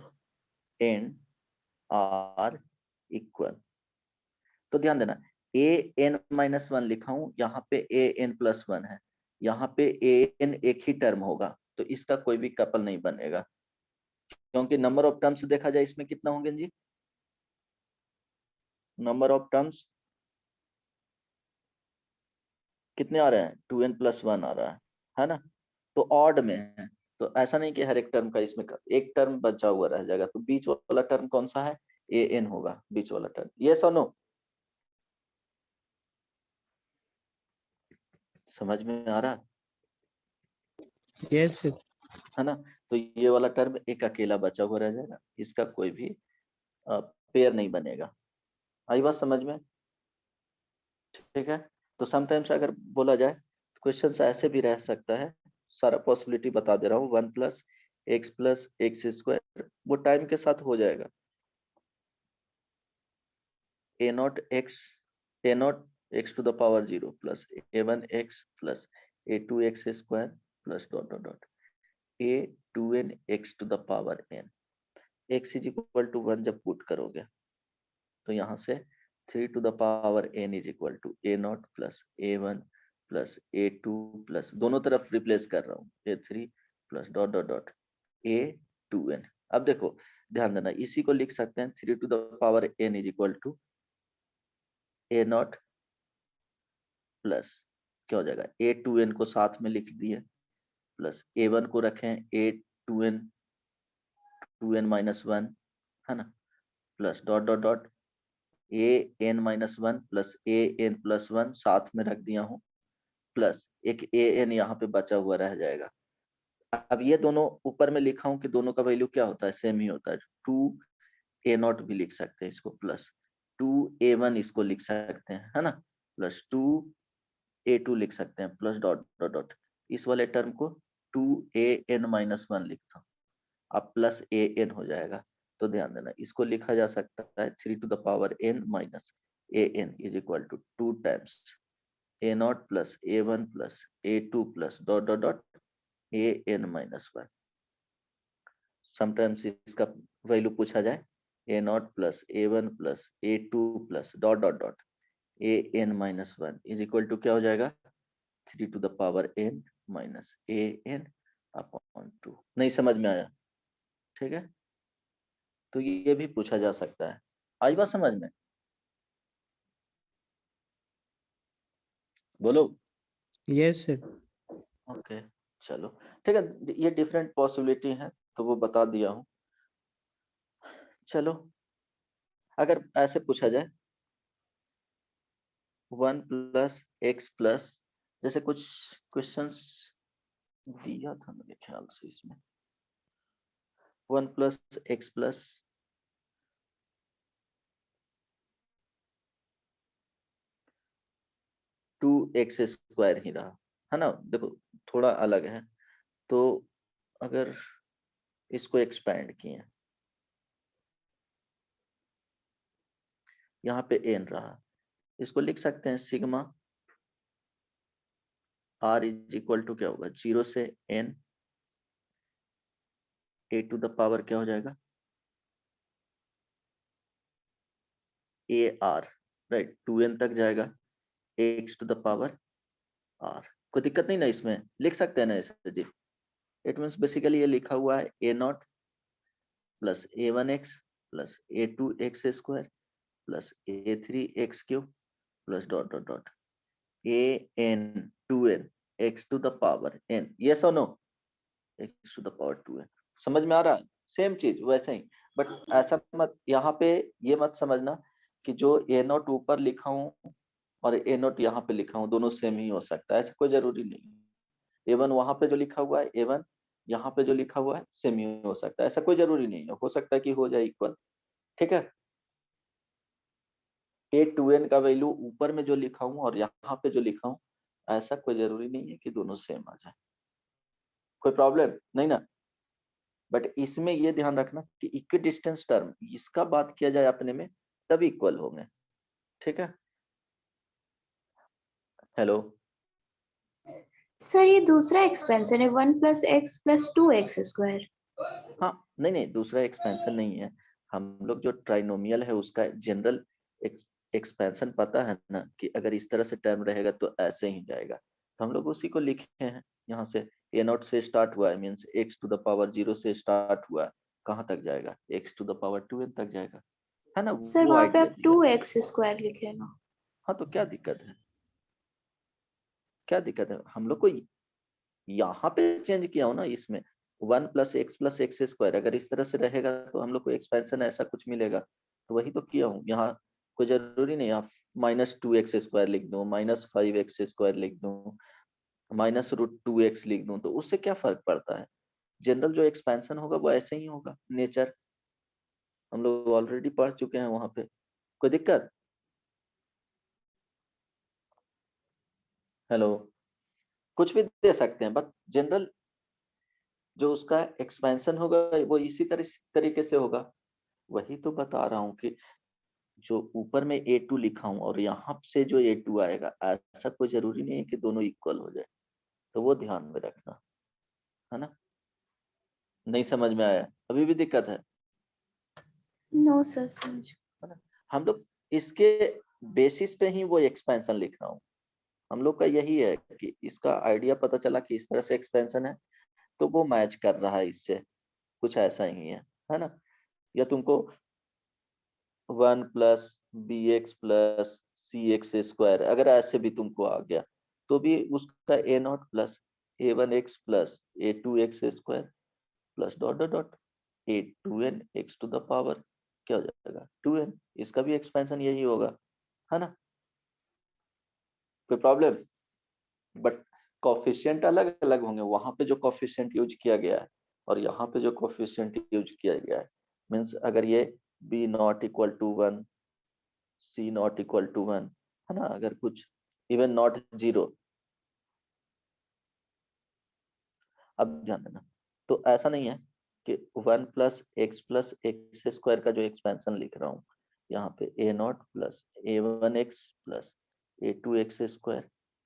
end are equal. तो ध्यान देना ए एन माइनस 1 लिखा हूं, यहाँ पे ए एन प्लस 1 है, यहाँ पे ए एन एक ही टर्म होगा, तो इसका कोई भी कपल नहीं बनेगा, क्योंकि नंबर ऑफ टर्म्स देखा जाए इसमें कितना होंगे जी, नंबर ऑफ टर्म्स कितने आ रहे हैं, 2n प्लस 1 आ रहा है ना, तो ऑड में है, तो ऐसा नहीं कि हर एक टर्म का इसमें एक टर्म बचा हुआ रह जाएगा, तो बीच वाला टर्म कौन सा है, ए एन होगा बीच वाला टर्म। यस और नो? समझ में आ रहा यस सर। है ना? तो ये वाला टर्म एक अकेला बचा हुआ रह जाएगा, इसका कोई भी पेयर नहीं बनेगा। आई बात समझ में? ठीक है। तो समटाइम्स अगर बोला जाए क्वेश्चन ऐसे भी रह सकता है, सारा पॉसिबिलिटी बता दे रहा हूँ, 1 प्लस एक्स स्क्वायर, वो टाइम के साथ हो जाएगा। A nought x to the power 0 plus a1 x plus a2 x square plus dot dot dot a2n x to the power n। x is equal to 1 जब put करोगे तो यहाँ से 3 to the power n is equal to a nought plus a1 plus a2 plus, दोनों तरफ replace कर रहा हूँ, a3 plus dot dot dot a2n। अब देखो ध्यान देना, इसी को लिख सकते हैं 3 to the power n is equal to a nought plus क्या हो जाएगा a2n को साथ में लिख दिए प्लस a1 को रखें a2n 2n माइनस 1 है ना, plus dot dot dot an minus 1 plus an plus 1 साथ में रख दिया हूँ, प्लस एक an यहाँ पे बचा हुआ रह जाएगा। अब ये दोनों ऊपर में लिखा हूँ कि दोनों का वैल्यू क्या होता है, सेम ही होता है। 2a0 भी लिख सकते हैं इसको, प्लस 2a1 इसको लिख सकते हैं है ना, प्लस 2a2 लिख सकते हैं, प्लस डॉट डॉट डॉट इस वाले टर्म को 2an माइनस 1 लिखता हूँ, अब प्लस an हो जाएगा। तो ध्यान देना इसको लिखा जा सकता है 3 to the power n minus an is equal to 2 times a0 plus a1 plus a2 plus dot dot dot an minus 1। Sometimes इसका वैल्यू पूछा जाए a0 plus a1 plus a2 plus dot dot dot an minus 1 is equal to क्या हो जाएगा 3 to the power n minus an upon 2। नहीं समझ में आया? ठीक है, तो ये भी पूछा जा सकता है। आई बात समझ में? बोलो। Yes sir. ओके चलो ठीक है, ये डिफरेंट पॉसिबिलिटी है तो वो बता दिया हूँ। चलो अगर ऐसे पूछा जाए 1 प्लस एक्स प्लस, जैसे कुछ क्वेश्चंस दिया था मेरे ख्याल से इसमें, 1 plus x plus 2x square ही रहा है ना। देखो थोड़ा अलग है, तो अगर इसको एक्सपैंड किए, यहाँ पे n रहा, इसको लिख सकते हैं sigma r is equal to क्या होगा 0 से n a to the power क्या हो जाएगा ar, राइट, 2n तक जाएगा x to the power r। कोई दिक्कत नहीं ना, इसमें लिख सकते हैं ना ऐसे जी। इट मीन्स बेसिकली ये लिखा हुआ है a nought plus a1x plus a2x square plus a3x cube plus dot dot dot an 2n x to the power n। Yes और no? x to the power 2n। समझ में आ रहा है? सेम चीज वैसे ही, बट ऐसा मत यहाँ पे ये मत समझना कि जो a नॉट ऊपर लिखा हूँ और a नॉट यहाँ पे लिखा हूँ दोनों सेम ही हो सकता है, ऐसा कोई जरूरी नहीं। a1 वहां पे जो लिखा हुआ है a1 यहाँ पे जो लिखा हुआ है सेम ही हो सकता है, ऐसा कोई जरूरी नहीं है, हो सकता है कि हो जाए इक्वल। ठीक है, a2n का वैल्यू ऊपर में जो लिखा हूँ और यहाँ पे जो लिखा हूँ ऐसा कोई जरूरी नहीं है कि दोनों सेम आ जाए, कोई प्रॉब्लम नहीं ना। बट इसमें ये ध्यान रखना कि इक्विडिस्टेंस टर्म इसका बात किया जाए अपने में तभी इक्वल होंगे। ठीक है, हेलो। सर ये दूसरा एक्सपेंशन है 1 plus x plus 2x square. हाँ नहीं नहीं, दूसरा एक्सपेंशन नहीं है, हम लोग जो ट्राइनोमियल है उसका जनरल एक्सपेंशन पता है ना, कि अगर इस तरह से टर्म रहेगा तो ऐसे ही जाएगा, तो हम लोग उसी को लिखे हैं। यहाँ से a नॉट से स्टार्ट हुआ है, means x to the power 0 से स्टार्ट हुआ, कहाँ तक जाएगा x to the power 2n तक जाएगा, है ना, सर वो वहां पे आइडिया आप दिया। 2x स्क्वायर लिखे ना। हाँ तो क्या दिक्कत है, क्या दिक्कत है, हम लोग को यहाँ पे चेंज किया हो ना इसमें 1 प्लस एक्स स्क्वायर, अगर इस तरह से रहेगा तो हम लोग को एक्सपेंशन ऐसा कुछ मिलेगा, तो वही तो किया हूँ। यहाँ कोई जरूरी नहीं आप -2x² लिख दूं, -5x² लिख दूं, -√2x लिख दूं, तो उससे क्या फर्क पड़ता है। जनरल जो एक्सपेंशन होगा वो ऐसे ही होगा, नेचर हम लोग ऑलरेडी पढ़ चुके हैं वहां पे। कोई दिक्कत? हेलो, कुछ भी दे सकते हैं, बट जनरल जो उसका एक्सपेंशन होगा वो इसी तरीके से होगा। वही तो बता रहा हूँ कि जो ऊपर में A2 लिखा हूं और यहाँ से जो A2 आएगा, ऐसा कोई जरूरी नहीं है कि दोनों इक्वल हो जाए, तो वो ध्यान में रखना है ना। नहीं समझ में आया? अभी भी दिक्कत है? नो सर, समझ। है ना? हम लोग इसके बेसिस पे ही वो एक्सपेंशन लिख रहा हूँ। हम लोग का यही है कि इसका आइडिया पता चला कि इस तरह से एक्सपेंशन है, तो वो मैच कर रहा है इससे, कुछ ऐसा ही है ना। या तुमको 1 + bx + cx² अगर ऐसे भी तुमको आ गया, तो भी उसका a0 + a1x + a2x² + ... a2n x⁴ क्या हो जाएगा 2n। इसका भी एक्सपेंशन यही होगा, है ना। कोई प्रॉब्लम? बट कोफिशिएंट अलग अलग होंगे। वहां पे जो कोफिशिएंट यूज किया गया है और यहाँ पे जो कोफिशिएंट यूज किया गया है, मीन्स अगर ये b ≠ = 1, c ≠ = 1, है ना, अगर कुछ इवन नॉट 0, अब ध्यान देना। तो ऐसा नहीं है कि 1 + x + x² का जो एक्सपेंशन लिख रहा हूँ, यहाँ पे a0 + a1x + a2x²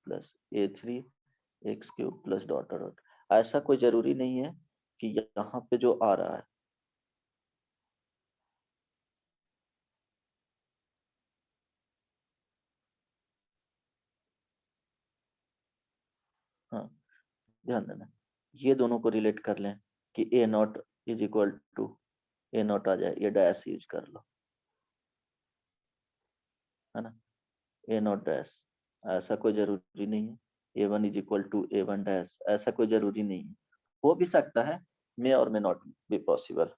+ a3x³ .. ऐसा कोई जरूरी नहीं है कि यहाँ पे जो आ रहा है, हाँ ध्यान देना, ये दोनों को रिलेट कर लें कि a0 = a0 आ जाए, ये डैश यूज कर लो, है ना, a0 डैश। ऐसा कोई जरूरी नहीं है a1 = a1 डैश, ऐसा कोई जरूरी नहीं है। हो भी सकता है, मे और मे नॉट बी पॉसिबल।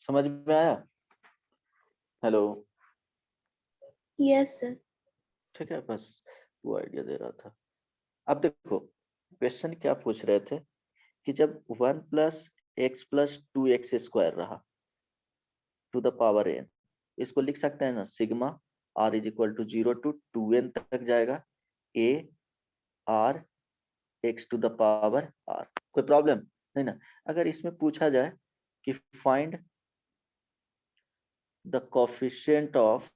समझ में आया? Hello, yes sir. ठीक है, बस वो आइडिया दे रहा था। अब देखो क्वेश्चन क्या पूछ रहे थे कि जब 1 + x + 2x² रहा टू द पावर n, इसको लिख सकते हैं ना, सिग्मा r = 0 to 2n तक जाएगा, a r x⁴ r। कोई प्रॉब्लम नहीं ना। अगर इसमें पूछा जाए कि find the coefficient of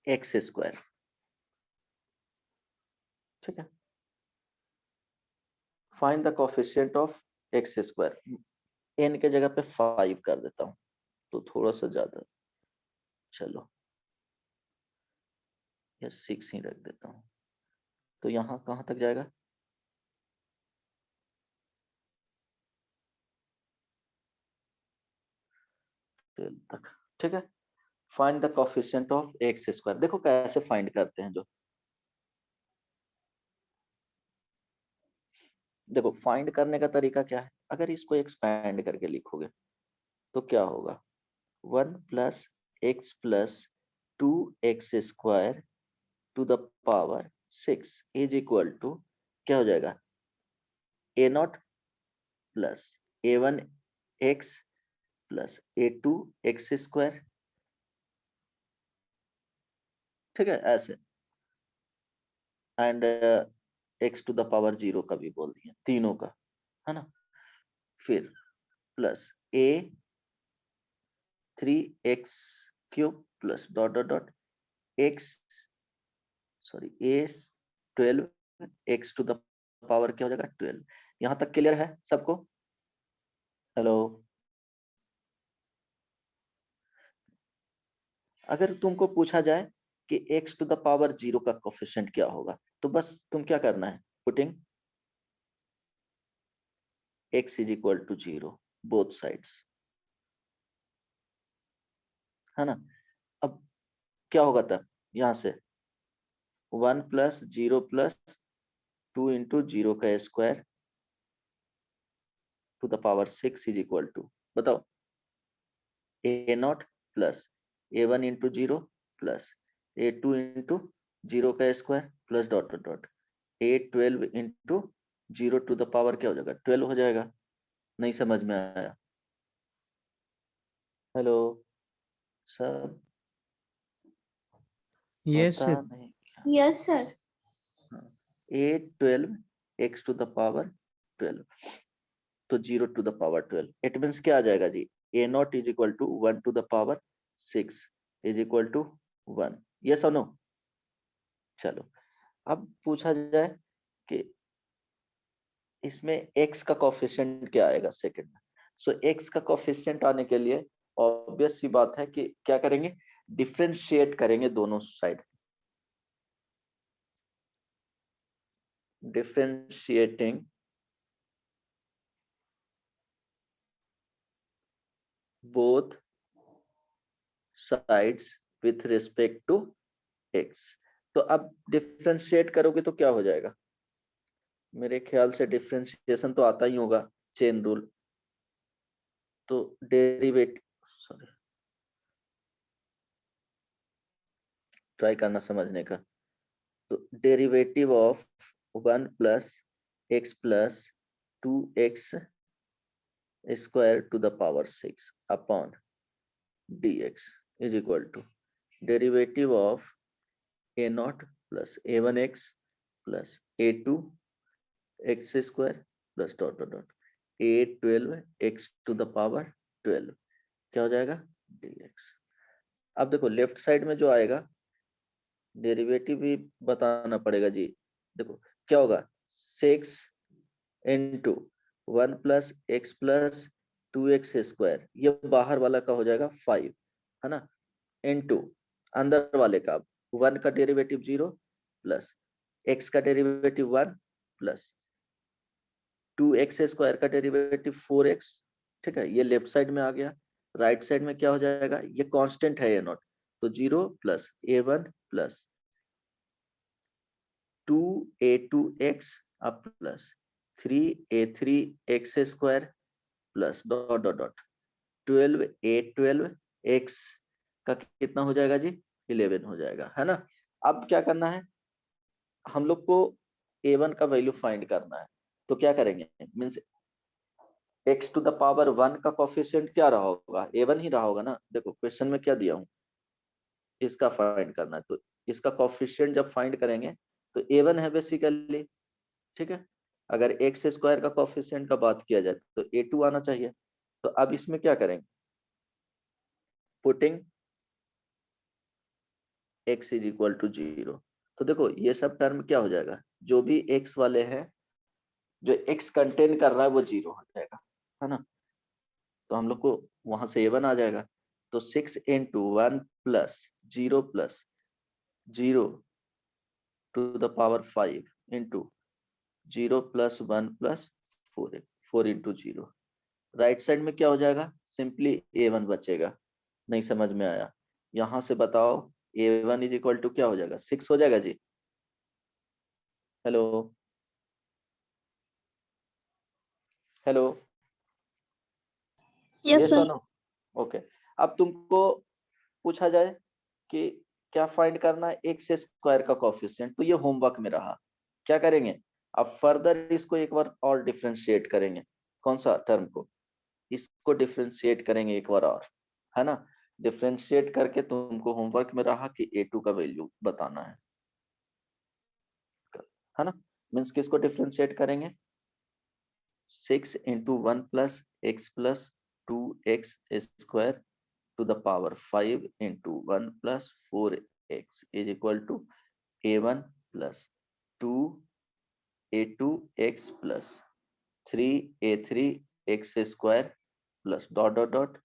x², ठीक है, find the coefficient of x², n के जगह पे 5 कर देता हूं तो थोड़ा सा ज्यादा, चलो या 6 ही रख देता हूं। तो यहाँ कहां तक जाएगा, तक, ठीक है। Find the coefficient of x²। देखो कैसे फाइंड करते हैं, जो देखो फाइंड करने का तरीका क्या है, अगर इसको एक्सपैंड करके लिखोगे तो क्या होगा, 1 + x + 2x² to the power 6 = क्या हो जाएगा, a0 + a1x + a2x², ठीक है, ऐसे। एंड x⁴ का भी बोल दिया, तीनों का, है ना। फिर plus a3x³ .. x, sorry a12x⁴ क्या हो जाएगा 12। यहां तक क्लियर है सबको? हेलो, अगर तुमको पूछा जाए कि x⁴ का कोफिशिएंट क्या होगा, तो बस तुम क्या करना है, पुटिंग x = 0 बोथ साइड्स, है ना। अब क्या होगा तब, यहां से 1 प्लस 0 प्लस 2 इंटू 0 का square to the power 6 is equal to, बताओ, a nought plus A1 into 0 plus A2 into 0 का square plus dot dot dot A12 into 0 to the power क्या हो जाएगा, 12 हो जाएगा। नहीं समझ में आया? हेलो सब, यस पता सर। नहीं। Yes, sir. A12 x to the power 12, तो 0 to the power 12, it means क्या आ जाएगा जी, A0 is equal to 1 to the power 6 is equal to 1। Yes और नो? चलो अब पूछा जाए कि इसमें x का कोफिशिएंट क्या आएगा सेकंड में। सो x का कोफिशिएंट आने के लिए ऑब्वियस सी बात है कि क्या करेंगे, डिफरेंशिएट करेंगे दोनों side, differentiating both sides with respect to x। तो अब डिफरेंशिएट करोगे तो क्या हो जाएगा, मेरे ख्याल से डिफरेंशिएशन तो आता ही होगा, चेन रूल। तो डेरिवेटिव, सॉरी, ट्राई करना समझने का। तो derivative of 1 plus x plus 2x square to the power 6 upon dx is equal to derivative of A0 plus A1x plus A2x square plus dot dot dot A12x to the power 12 क्या हो जाएगा, dx। अब देखो left side में जो आएगा derivative भी बताना पड़ेगा जी। देखो क्या होगा, 6 into 1 plus x plus 2x square, ये बाहर वाला का हो जाएगा 5, है ना, इंटू अंदर वाले का 1 का डेरिवेटिव 0 प्लस x का डेरिवेटिव 1 प्लस 2x स्क्वायर का डेरिवेटिव 4x। ठीक है, ये लेफ्ट साइड में आ गया। राइट साइड में क्या हो जाएगा, ये कांस्टेंट है A0, तो 0 प्लस A1 प्लस 2A2x अब plus 3A3x square plus dot dot dot 12A12x का कितना हो जाएगा जी, 11 हो जाएगा, है ना। अब क्या करना है, हम लोग को A1 का वैल्यू फाइंड करना है। तो क्या करेंगे, means x to the power 1 का कोफिशिएंट क्या रहा होगा, A1 ही रहा होगा ना। देखो क्वेश्चन में क्या दिया हूं, इसका फाइंड करना है, तो इसका कोफिशिएंट जब फाइंड करेंगे तो A1 है बेसिकली। ठीक है, अगर एक्स स्क्वायर का कोफिशिएंट का बात किया जाए तो A2 आना चाहिए। तो अब इसमें क्या करेंगे, putting x is equal to 0। तो देखो ये सब टर्म क्या हो जाएगा, जो भी x वाले हैं, जो x कंटेन कर रहा है वो 0 हो जाएगा, है ना। तो हम लोग को वहां से A1 आ जाएगा। तो 6 into 1 plus 0 plus 0 to the power 5 into 0 plus 1 plus 4 into 0। Right side में क्या हो जाएगा, सिंपली A1 बचेगा। नहीं समझ में आया, यहां से बताओ A1 इज इक्वल टू क्या हो जाएगा, 6 हो जाएगा जी। Hello hello, Yes, yes sir. और नो? ओके। अब तुमको पूछा जाए कि क्या फाइंड करना है, एक्स स्क्वायर का कोफिशिएंट, तो ये होमवर्क में रहा। क्या करेंगे, अब फर्दर इसको एक बार और डिफरेंशिएट करेंगे। कौन सा टर्म को, इसको डिफरेंशिएट करेंगे एक बार और, है ना। डिफरेंशिएट करके तुमको होमवर्क में रहा कि A2 का वैल्यू बताना है ना। मीन्स किसको डिफरेंशिएट करेंगे, 6 into 1 plus x plus 2x square to the power 5 into 1 plus 4x is equal to A1 plus 2A2x plus 3A3x square plus dot dot dot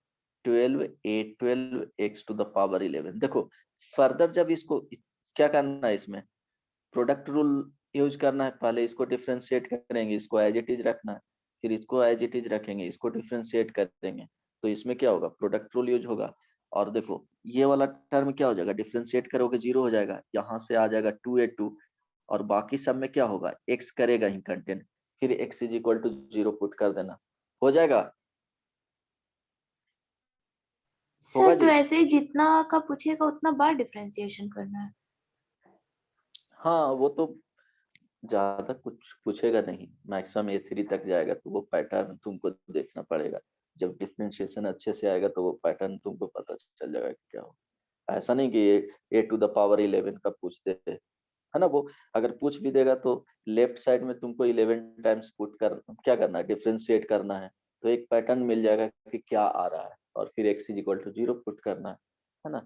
12A12x to the power 11। देखो further जब इसको क्या करना है, इसमें product rule use करना है। पहले इसको डिफरेंशिएट करेंगे, इसको एज इट इज रखना है, फिर इसको एज इट इज रखेंगे, इसको डिफरेंशिएट कर देंगे। तो इसमें क्या होगा, प्रोडक्ट रूल यूज होगा। और देखो ये वाला टर्म क्या हो जाएगा, डिफ्रेंशिएट करोगे 0 हो जाएगा, यहाँ से आ जाएगा 2a2 और बाकी सब में क्या होगा, x करेगा ही कंटेंट, फिर x is equal to 0 put कर देना, हो जाएगा। होगा सर तो जी। ऐसे ही जितना का पूछेगा उतना बार डिफरेंशिएशन करना है। हाँ वो तो ज्यादा कुछ पूछेगा नहीं, मैक्सिमम A3 तक जाएगा, तो वो पैटर्न तुमको देखना पड़ेगा। जब डिफरेंशिएशन अच्छे से आएगा तो वो पैटर्न तुमको पता चल जाएगा कि क्या हो। ऐसा नहीं कि a⁻11 का पूछते थे, है ना। वो अगर पूछ भी देगा तो लेफ्ट साइड में तुमको 11 टाइम्स पुट कर क्या करना है, डिफरेंशिएट करना है, तो एक पैटर्न मिल जाएगा कि क्या आ रहा है, और फिर x is equal to 0 put करना है ना।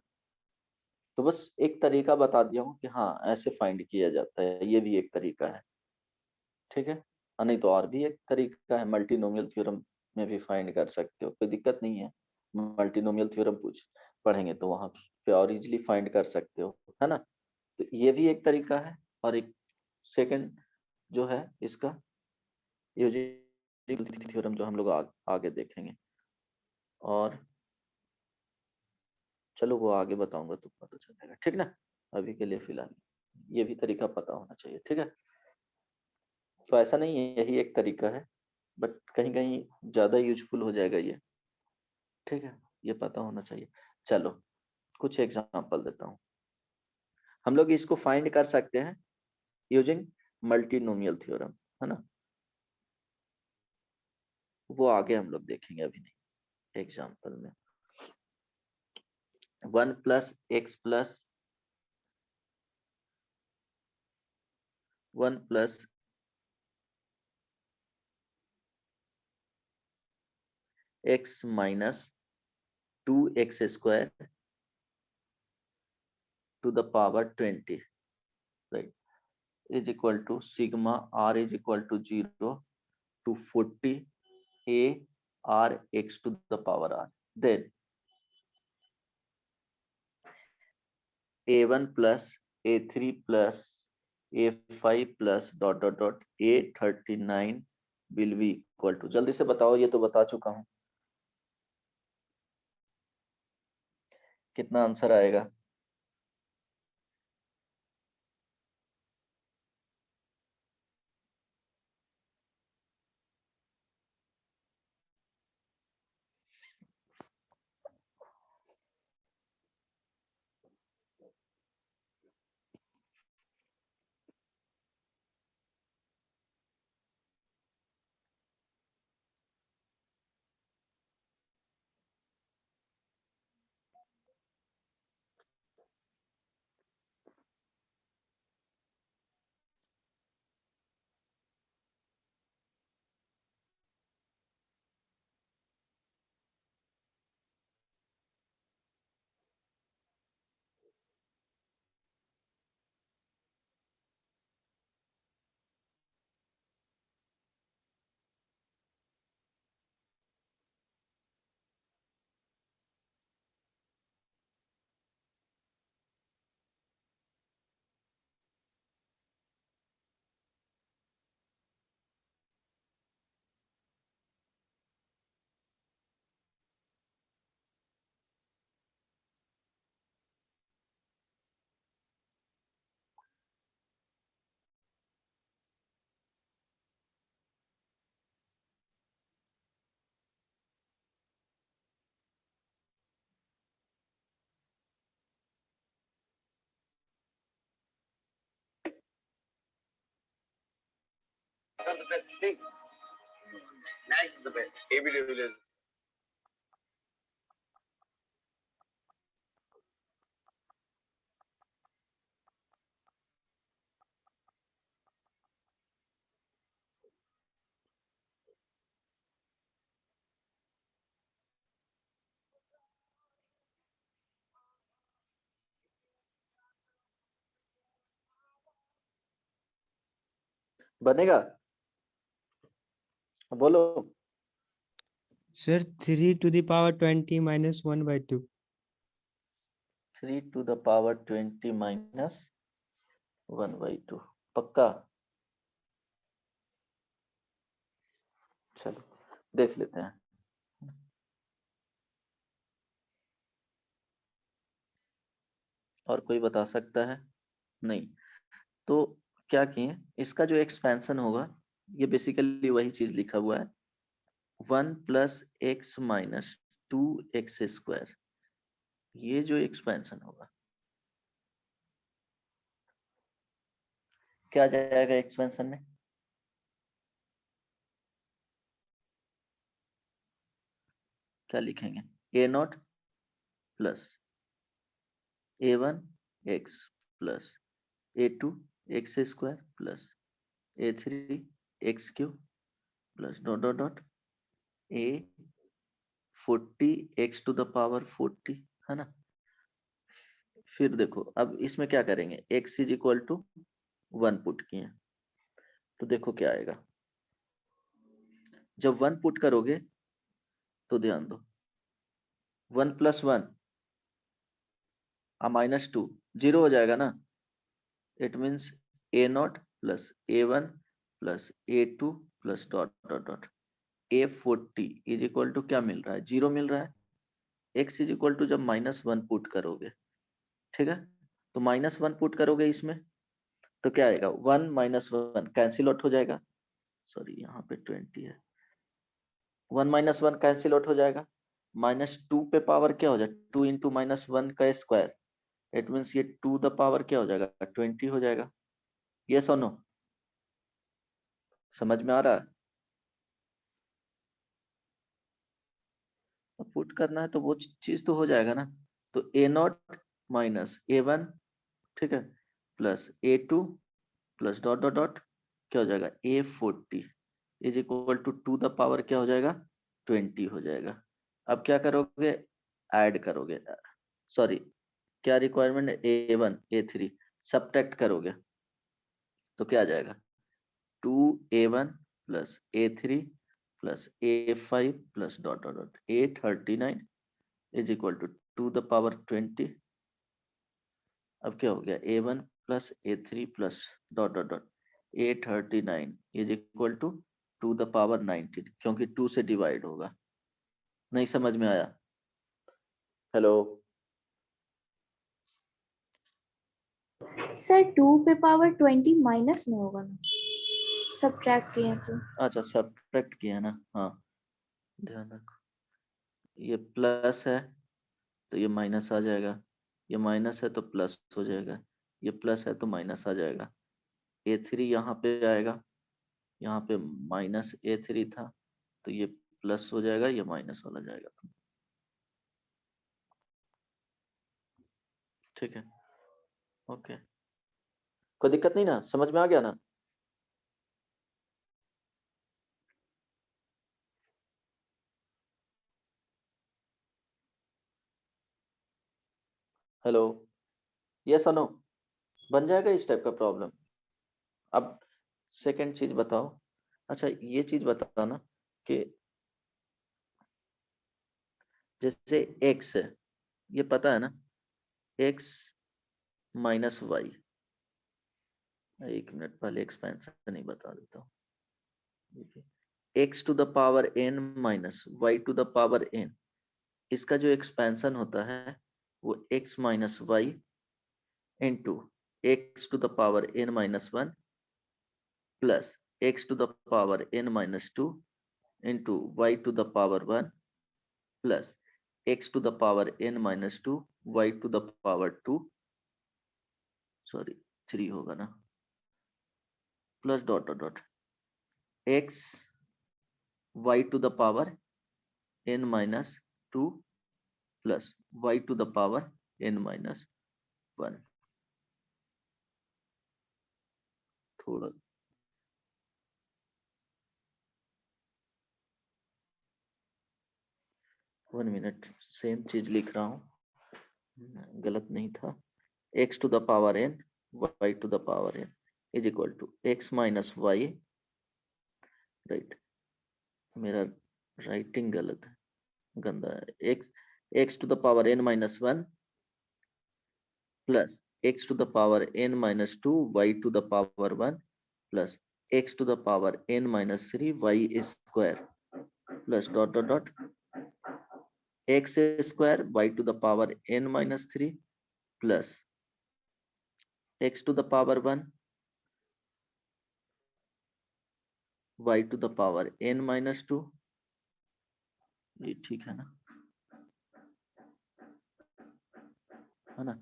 तो बस एक तरीका बता दिया हूँ कि हाँ ऐसे फाइंड किया जाता है, ये भी एक तरीका है, ठीक है। नहीं तो और भी एक तरीका है, मल्टीनोमियल थ्योरम में भी फाइंड कर सकते हो, कोई दिक्कत नहीं है। मल्टीनोमियल थ्योरम पढ़ेंगे तो वहां पे और इजिली फाइंड कर सकते हो, है ना। तो ये भी एक तरीका है, और एक सेकंड जो है इसका यूजिंग थ्योरम जो हम लोग आगे देखेंगे, और चलो वो आगे बताऊंगा तो पता चलेगा, ठीक ना। अभी के लिए फिलहाल ये भी तरीका पता होना चाहिए, ठीक है। तो ऐसा नहीं है, यही एक तरीका है, बट कहीं कहीं ज्यादा यूजफुल हो जाएगा ये, ठीक है। ये पता होना चाहिए। चलो कुछ एग्जांपल देता हूँ। हम लोग इसको फाइंड कर सकते हैं यूजिंग मल्टीनोमियल थ्योरम, है ना। वो आगे हम लोग देखेंगे, अभी नहीं, एग्जांपल में 1 plus x plus 1 plus x minus 2x square to the power 20, right, is equal to sigma r is equal to 0 to 40 a r x to the power r. Then a1 plus a3 plus a5 plus dot dot dot a39 will be equal to, जल्दी से बताओ, ये तो बता चुका हूं, कितना answer आएगा। बनेगा, बोलो। Sir 3 to the power 20 minus 1/2। 3 to the power 20 minus 1/2, पक्का। चलो देख लेते हैं। और कोई बता सकता है? नहीं। तो क्या किए, इसका जो एक्सपेंशन होगा ये बेसिकली वही चीज लिखा हुआ है 1 प्लस एक्स माइनस 2x²। ये जो एक्सपेंशन होगा क्या जाएगा एक्सपेंशन में? क्या लिखेंगे? a0 plus a1 x plus a2 x² plus a3 x³ plus dot dot dot a 40 x to the power 40, है ना। फिर देखो अब इसमें क्या करेंगे, x is equal to 1 put किए, तो देखो क्या आएगा। जब 1 पुट करोगे तो ध्यान दो 1 प्लस 1 -2 0 हो जाएगा ना। It means a0 plus a1 plus a2 plus dot dot dot a40 is equal to क्या मिल रहा है? 0 मिल रहा है। x इज इक्वल टू जब -1 पुट करोगे, ठीक है, तो -1 पुट करोगे इसमें तो क्या आएगा 1 -1 कैंसिल आउट हो जाएगा। सॉरी यहाँ पे 20 है। 1 -1 कैंसिल आउट हो जाएगा। -2 पे पावर क्या हो जाए 2 इंटू -1 का स्क्वायर। इट मीन्स ये 2 द पावर क्या हो जाएगा 20 हो जाएगा। यस और नो? समझ में आ रहा है? पुट करना है तो वो चीज तो हो जाएगा ना। तो a0 माइनस a1, ठीक है, plus a2 plus dot dot dot क्या हो जाएगा a40 is equal to 2 the power क्या हो जाएगा 20 हो जाएगा। अब क्या करोगे, ऐड करोगे, सॉरी क्या रिक्वायरमेंट है a1 a3 सब्ट्रैक्ट करोगे तो क्या आ जाएगा 2a1 plus a3 plus a5 plus dot dot dot a39 is equal to 2 the power 20। अब क्या हो गया a1 plus a3 plus dot dot dot a39 is equal to 2 the power 19 क्योंकि 2 से डिवाइड होगा। नहीं समझ में आया? हेलो सर 2 पे पावर 20 माइनस में होगा ना, सब्ट्रैक्ट किया तो। अच्छा सब्ट्रैक्ट किया ना, हाँ ध्यान रखो। ये प्लस है तो ये माइनस आ जाएगा, ये माइनस है तो प्लस हो जाएगा, ये प्लस है तो माइनस आ जाएगा। a3 यहाँ पे आएगा, यहाँ पे -a3 था तो ये प्लस हो जाएगा, ये माइनस वाला जाएगा। ठीक है, ओके, कोई दिक्कत नहीं ना, समझ में आ गया ना? हेलो, यस और नो? बन जाएगा इस टाइप का प्रॉब्लम। अब सेकंड चीज बताओ, अच्छा ये चीज बताना कि जैसे x है, ये पता है ना x माइनस वाई, एक मिनट पहले एक्सपेंशन नहीं बता देता हूँ। x to the power n minus y to the power n, इसका जो एक्सपेंशन होता है वो x minus y into x to the power n minus 1 plus x to the power n minus 2 into y to the power 1 plus x to the power n minus 2 y to the power 2, sorry 3 होगा ना, plus dot dot dot x y to the power n minus 2 plus y to the power n minus 1। थोड़ा 1 minute, same चीज लिख रहा हूँ, गलत नहीं था। x to the power n y to the power n is equal to x minus y, right, मेरा writing गलत है, गंदा है, x to the power n minus 1 plus x to the power n minus 2 y to the power 1 plus x to the power n minus 3 y square plus dot dot dot x square y to the power n minus 3 plus x to the power 1 y to the power n minus 2, ये ठीक है ना, है ना,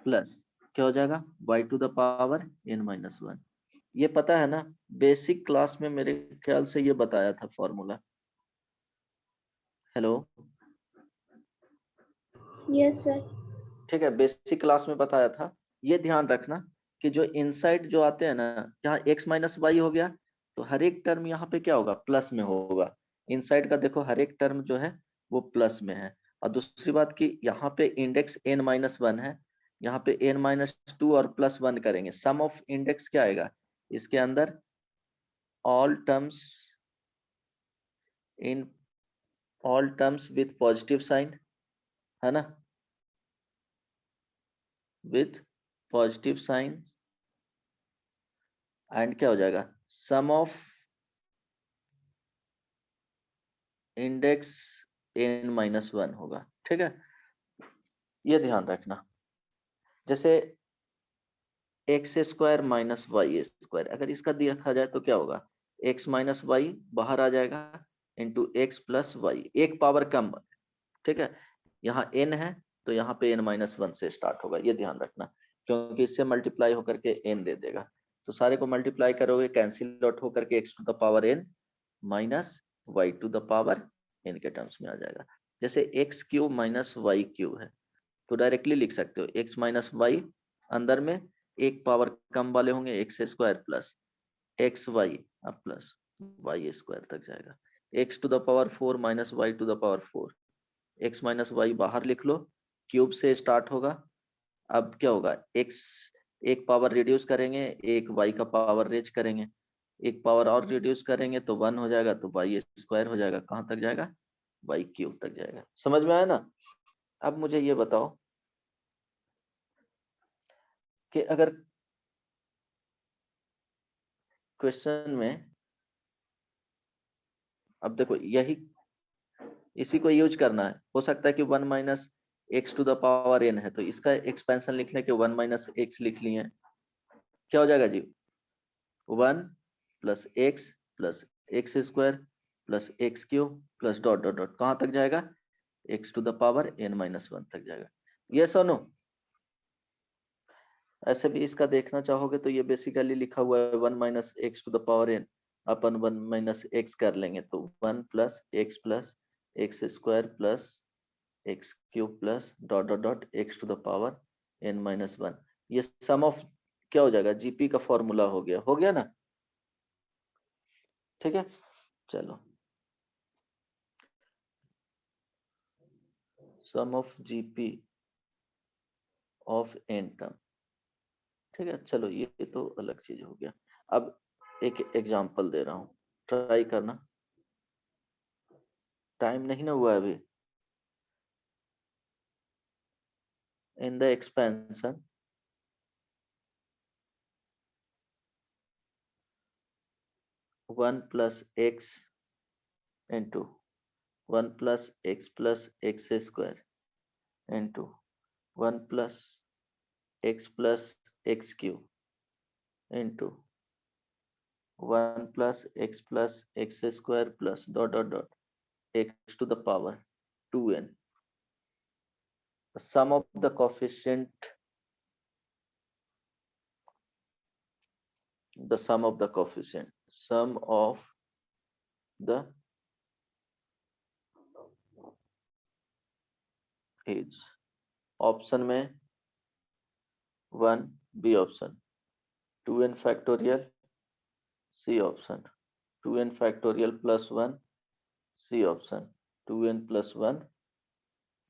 plus क्या हो जाएगा y to the power n minus 1। ये पता है ना, बेसिक क्लास में मेरे ख्याल से ये बताया था फॉर्मूला। Hello, yes sir. ठीक है, बेसिक क्लास में बताया था। ये ध्यान रखना कि जो इनसाइड जो आते हैं ना, यहाँ x माइनस वाई हो गया, तो हर एक टर्म यहाँ पे क्या होगा, प्लस में होगा। इनसाइड का देखो हर एक टर्म जो है वो प्लस में है। और दूसरी बात कि यहाँ पे इंडेक्स n माइनस 1 है, यहाँ पे n माइनस 2 और प्लस 1 करेंगे, सम ऑफ इंडेक्स क्या आएगा इसके अंदर, all terms in all terms with positive sign, है ना, विथ पॉजिटिव साइन, एंड क्या हो जाएगा, sum of index n minus 1 होगा। ठीक है, ये ध्यान रखना। जैसे x square minus y square, अगर इसका देखा जाए तो क्या होगा, एक्स माइनस वाई बाहर आ जाएगा इंटू एक्स प्लस वाई, एक पावर कम। ठीक है, यहाँ n है तो यहाँ पे n माइनस 1 से स्टार्ट होगा, ये ध्यान रखना, क्योंकि इससे मल्टीप्लाई होकर के n दे देगा। तो सारे को मल्टीप्लाई करोगे, कैंसिल आउट होकर के x to the power n minus y to the power n के टर्म्स में आ जाएगा। जैसे x cube minus y cube है, तो डायरेक्टली लिख सकते हो x माइनस वाई, अंदर में एक पावर कम वाले होंगे x square plus x y अब प्लस वाई स्क्वायर तक जाएगा, x to the power 4 minus y to the power 4, x minus y बाहर लिख लो, क्यूब से स्टार्ट होगा। अब क्या होगा, x एक पावर रिड्यूस करेंगे, एक y का पावर रेज करेंगे, एक पावर और रिड्यूस करेंगे तो 1 हो जाएगा, तो y स्क्वायर हो जाएगा, कहाँ तक जाएगा, y क्यूब तक जाएगा। समझ में आया ना। अब मुझे ये बताओ कि अगर क्वेश्चन में, अब देखो यही इसी को यूज करना है, हो सकता है कि 1 minus x to the power n है, तो इसका एक्सपेंशन लिखने के 1 माइनस एक्स लिख लिए, क्या हो जाएगा जी, 1 plus x square plus x cube plus dot dot dot, कहाँ तक जाएगा, x to the power n minus 1 तक जाएगा। ये सुनो, ऐसे भी इसका देखना चाहोगे तो ये बेसिकली लिखा हुआ है 1 minus x to the power n upon 1 minus x कर लेंगे, तो 1 plus x square plus x cube plus dot dot dot x to the power n minus 1, ये सम ऑफ क्या हो जाएगा, जीपी का फॉर्मूला हो गया ना। ठीक है, चलो, sum of GP of n term. ठीक है, चलो ये तो अलग चीज हो गया। अब एक एग्जांपल दे रहा हूं, ट्राई करना, टाइम नहीं ना हुआ अभी। In the expansion, 1 plus x into 1 plus x square into 1 plus x cube into 1 plus x square plus dot dot dot x to the power 2n. The sum of the coefficient, sum of the is option में 1 B option, 2n factorial C option, 2n factorial plus 1 C option, 2n plus 1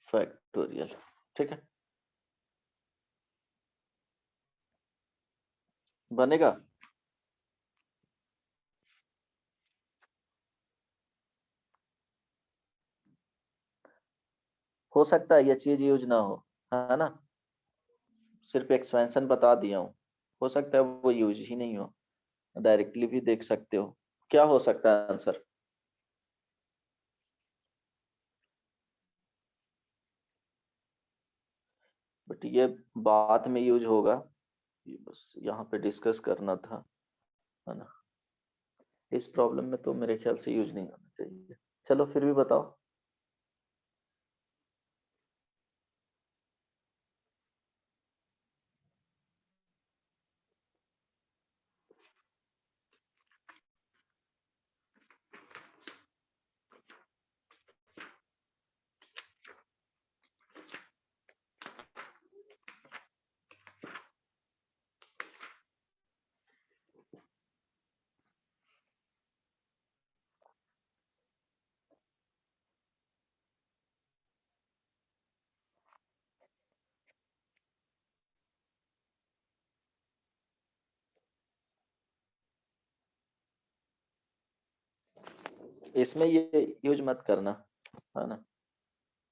factorial। ठीक है, बनेगा। हो सकता है ये चीज use ना है ना, सिर्फ एक्सपेंशन बता दिया हूँ, हो सकता है वो यूज ही नहीं हो, डायरेक्टली भी देख सकते हो। क्या हो सकता है आंसर, बट ये बाद में यूज होगा, ये बस यहाँ पे डिस्कस करना था, है ना। इस प्रॉब्लम में तो मेरे ख्याल से यूज नहीं होना चाहिए। चलो फिर भी बताओ। इसमें ये यूज मत करना, है ना।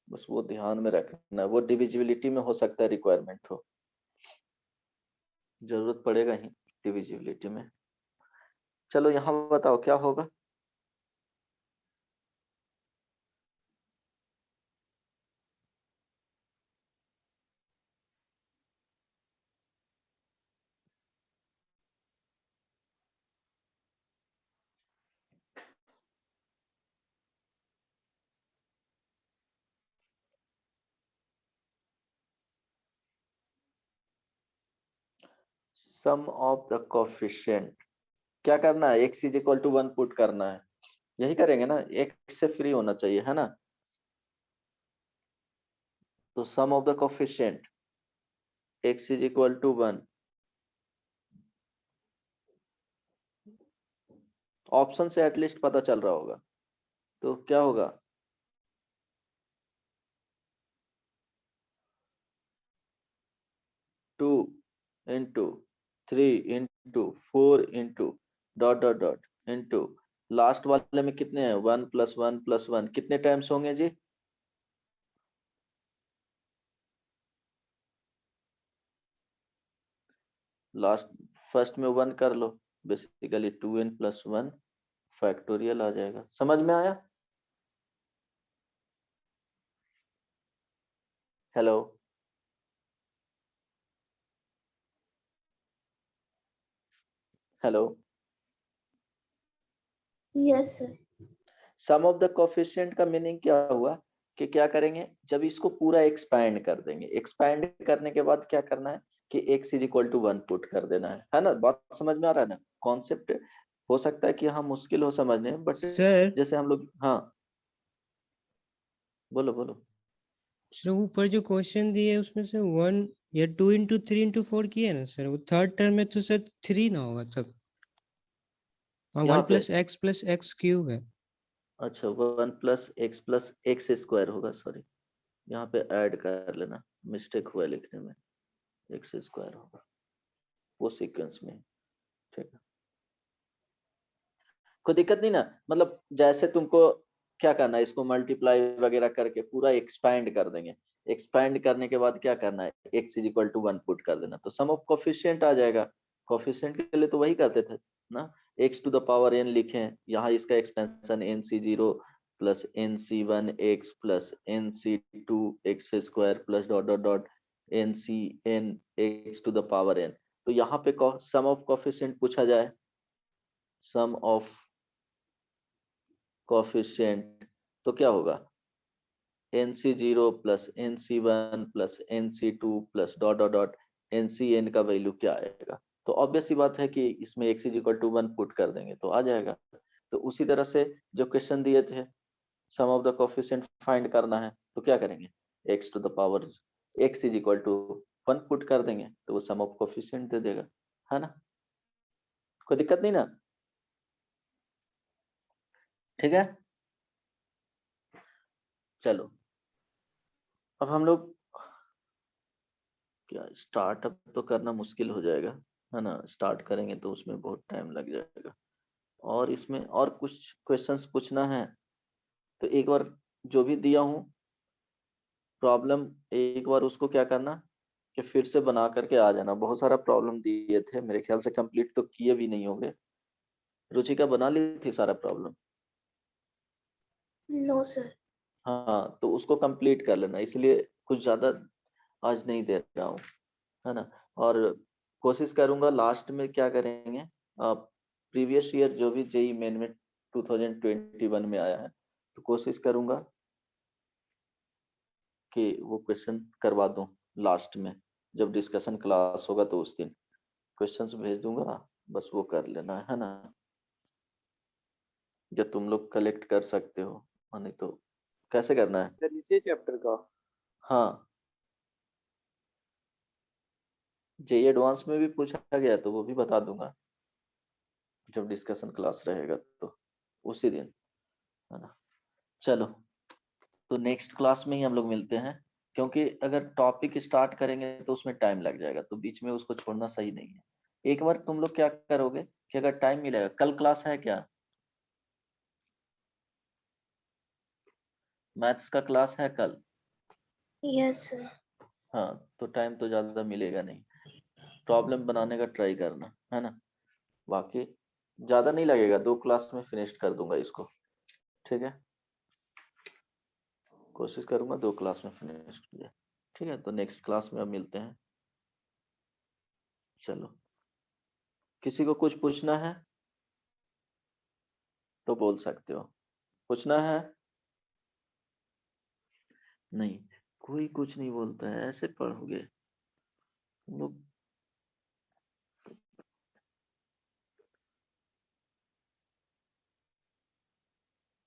बस वो ध्यान में रखना, वो डिविजिबिलिटी में हो सकता है रिक्वायरमेंट हो, जरूरत पड़ेगा ही डिविजिबिलिटी में। चलो यहाँ बताओ क्या होगा। सम ऑफ द कोफिशिएंट, क्या करना है, x is equal to 1 put करना है, यही करेंगे ना, x से फ्री होना चाहिए, है ना। तो sum of the coefficient x is equal to 1, option से एटलीस्ट पता चल रहा होगा, तो क्या होगा, 2 into 3 into 4 into dot dot dot into last वाले में कितने हैं, 1 प्लस 1 प्लस 1, कितने टाइम्स होंगे जी, लास्ट फर्स्ट में 1 कर लो, बेसिकली 2n प्लस 1 फैक्टोरियल आ जाएगा। समझ में आया। Hello, hello. Yes sir. Sum of the coefficient का मीनिंग क्या हुआ कि क्या करेंगे, जब इसको पूरा एक्सपैंड कर देंगे, एक्सपैंड करने के बाद क्या करना है कि x is equal to 1 put कर देना है ना। बात समझ में आ रहा है ना, कॉन्सेप्ट हो सकता है कि हाँ मुश्किल हो समझने, बट सर जैसे हम लोग, हाँ बोलो बोलो। सर ऊपर जो क्वेश्चन दिए उसमें से 1 या 2 इंटू 3 इंटू 4 किया ना सर, वो थर्ड टर्म में तो सर 3 ना होगा तब, और यहाँ 1 पे प्लस एक्स क्यूब है। अच्छा 1 प्लस एक्स स्क्वायर होगा, सॉरी यहाँ पे ऐड कर लेना, मिस्टेक हुआ लिखने में, एक्स स्क्वायर होगा वो सीक्वेंस में, ठीक है। कोई दिक्कत नहीं ना, मतलब जैसे तुमको क्या करना है, इसको मल्टीप्लाई वगैरह करके पूरा एक्सपैंड कर देंगे, एक्सपैंड करने के बाद क्या करना है, x is equal to 1 put कर देना, तो सम ऑफ कोफिशिएंट आ जाएगा। कोफिशिएंट के लिए तो वही करते थे ना, x to the power n लिखें, यहाँ इसका expansion nc0 plus nc1 x plus nc2 x square plus dot dot dot ncn x to the power n। तो यहाँ पे सम ऑफ कोफिशिएंट पूछा जाए, सम ऑफ कोफिशिएंट, तो क्या होगा, nc0 plus nc1 plus nc2 plus dot dot dot ncn का value क्या आएगा। तो ऑब्वियस सी बात है कि इसमें x is equal to 1 put कर देंगे तो आ जाएगा। तो उसी तरह से जो क्वेश्चन दिए थे, sum of the coefficient find करना है, तो क्या करेंगे, x to the power x is equal to 1 put कर देंगे, तो वो सम ऑफ कोफिशिएंट दे देगा, है ना। कोई दिक्कत नहीं ना, ठीक है। चलो अब हम लोग क्या, स्टार्टअप तो करना मुश्किल हो जाएगा, है ना, स्टार्ट करेंगे तो उसमें बहुत टाइम लग जाएगा, और इसमें और कुछ क्वेश्चंस पूछना है, तो एक बार जो भी दिया हूँ प्रॉब्लम, एक बार उसको क्या करना कि फिर से बना करके आ जाना। बहुत सारा प्रॉब्लम दिए थे, मेरे ख्याल से कंप्लीट तो किए भी नहीं होंगे। रुचिका बना ली थी सारा प्रॉब्लम, नो सर। हाँ तो उसको कंप्लीट कर लेना, इसलिए कुछ ज्यादा आज नहीं दे रहा हूँ, है ना। और कोशिश करूंगा लास्ट में क्या करेंगे, प्रीवियस ईयर जो भी जेई मेन में 2021 में आया है, तो कोशिश करूंगा कि वो क्वेश्चन करवा दूं लास्ट में, जब डिस्कशन क्लास होगा तो उस दिन क्वेश्चंस भेज दूंगा, बस वो कर लेना है ना, जो तुम लोग कलेक्ट कर सकते हो, नहीं तो कैसे करना है। सर इसी चैप्टर का? हाँ, जेई एडवांस में भी पूछा गया तो वो भी बता दूंगा जब डिस्कशन क्लास रहेगा तो उसी दिन, है ना। चलो, तो नेक्स्ट क्लास में ही हम लोग मिलते हैं, क्योंकि अगर टॉपिक स्टार्ट करेंगे तो उसमें टाइम लग जाएगा, तो बीच में उसको छोड़ना सही नहीं है। एक बार तुम लोग क्या करोगे कि अगर टाइम मिलेगा, कल क्लास है क्या, मैथ्स का क्लास है कल? Yes sir. हाँ, तो टाइम तो ज्यादा मिलेगा नहीं, प्रॉब्लम बनाने का ट्राई करना, है ना। बाकी ज्यादा नहीं लगेगा, 2 क्लास में फिनिश कर दूंगा इसको, ठीक है। कोशिश करूंगा 2 क्लास में फिनिश किया, ठीक है। तो नेक्स्ट क्लास में अब मिलते हैं। चलो, किसी को कुछ पूछना है तो बोल सकते हो, पूछना है? नहीं, कोई कुछ नहीं बोलता है, ऐसे पढ़ोगे तुम लोग।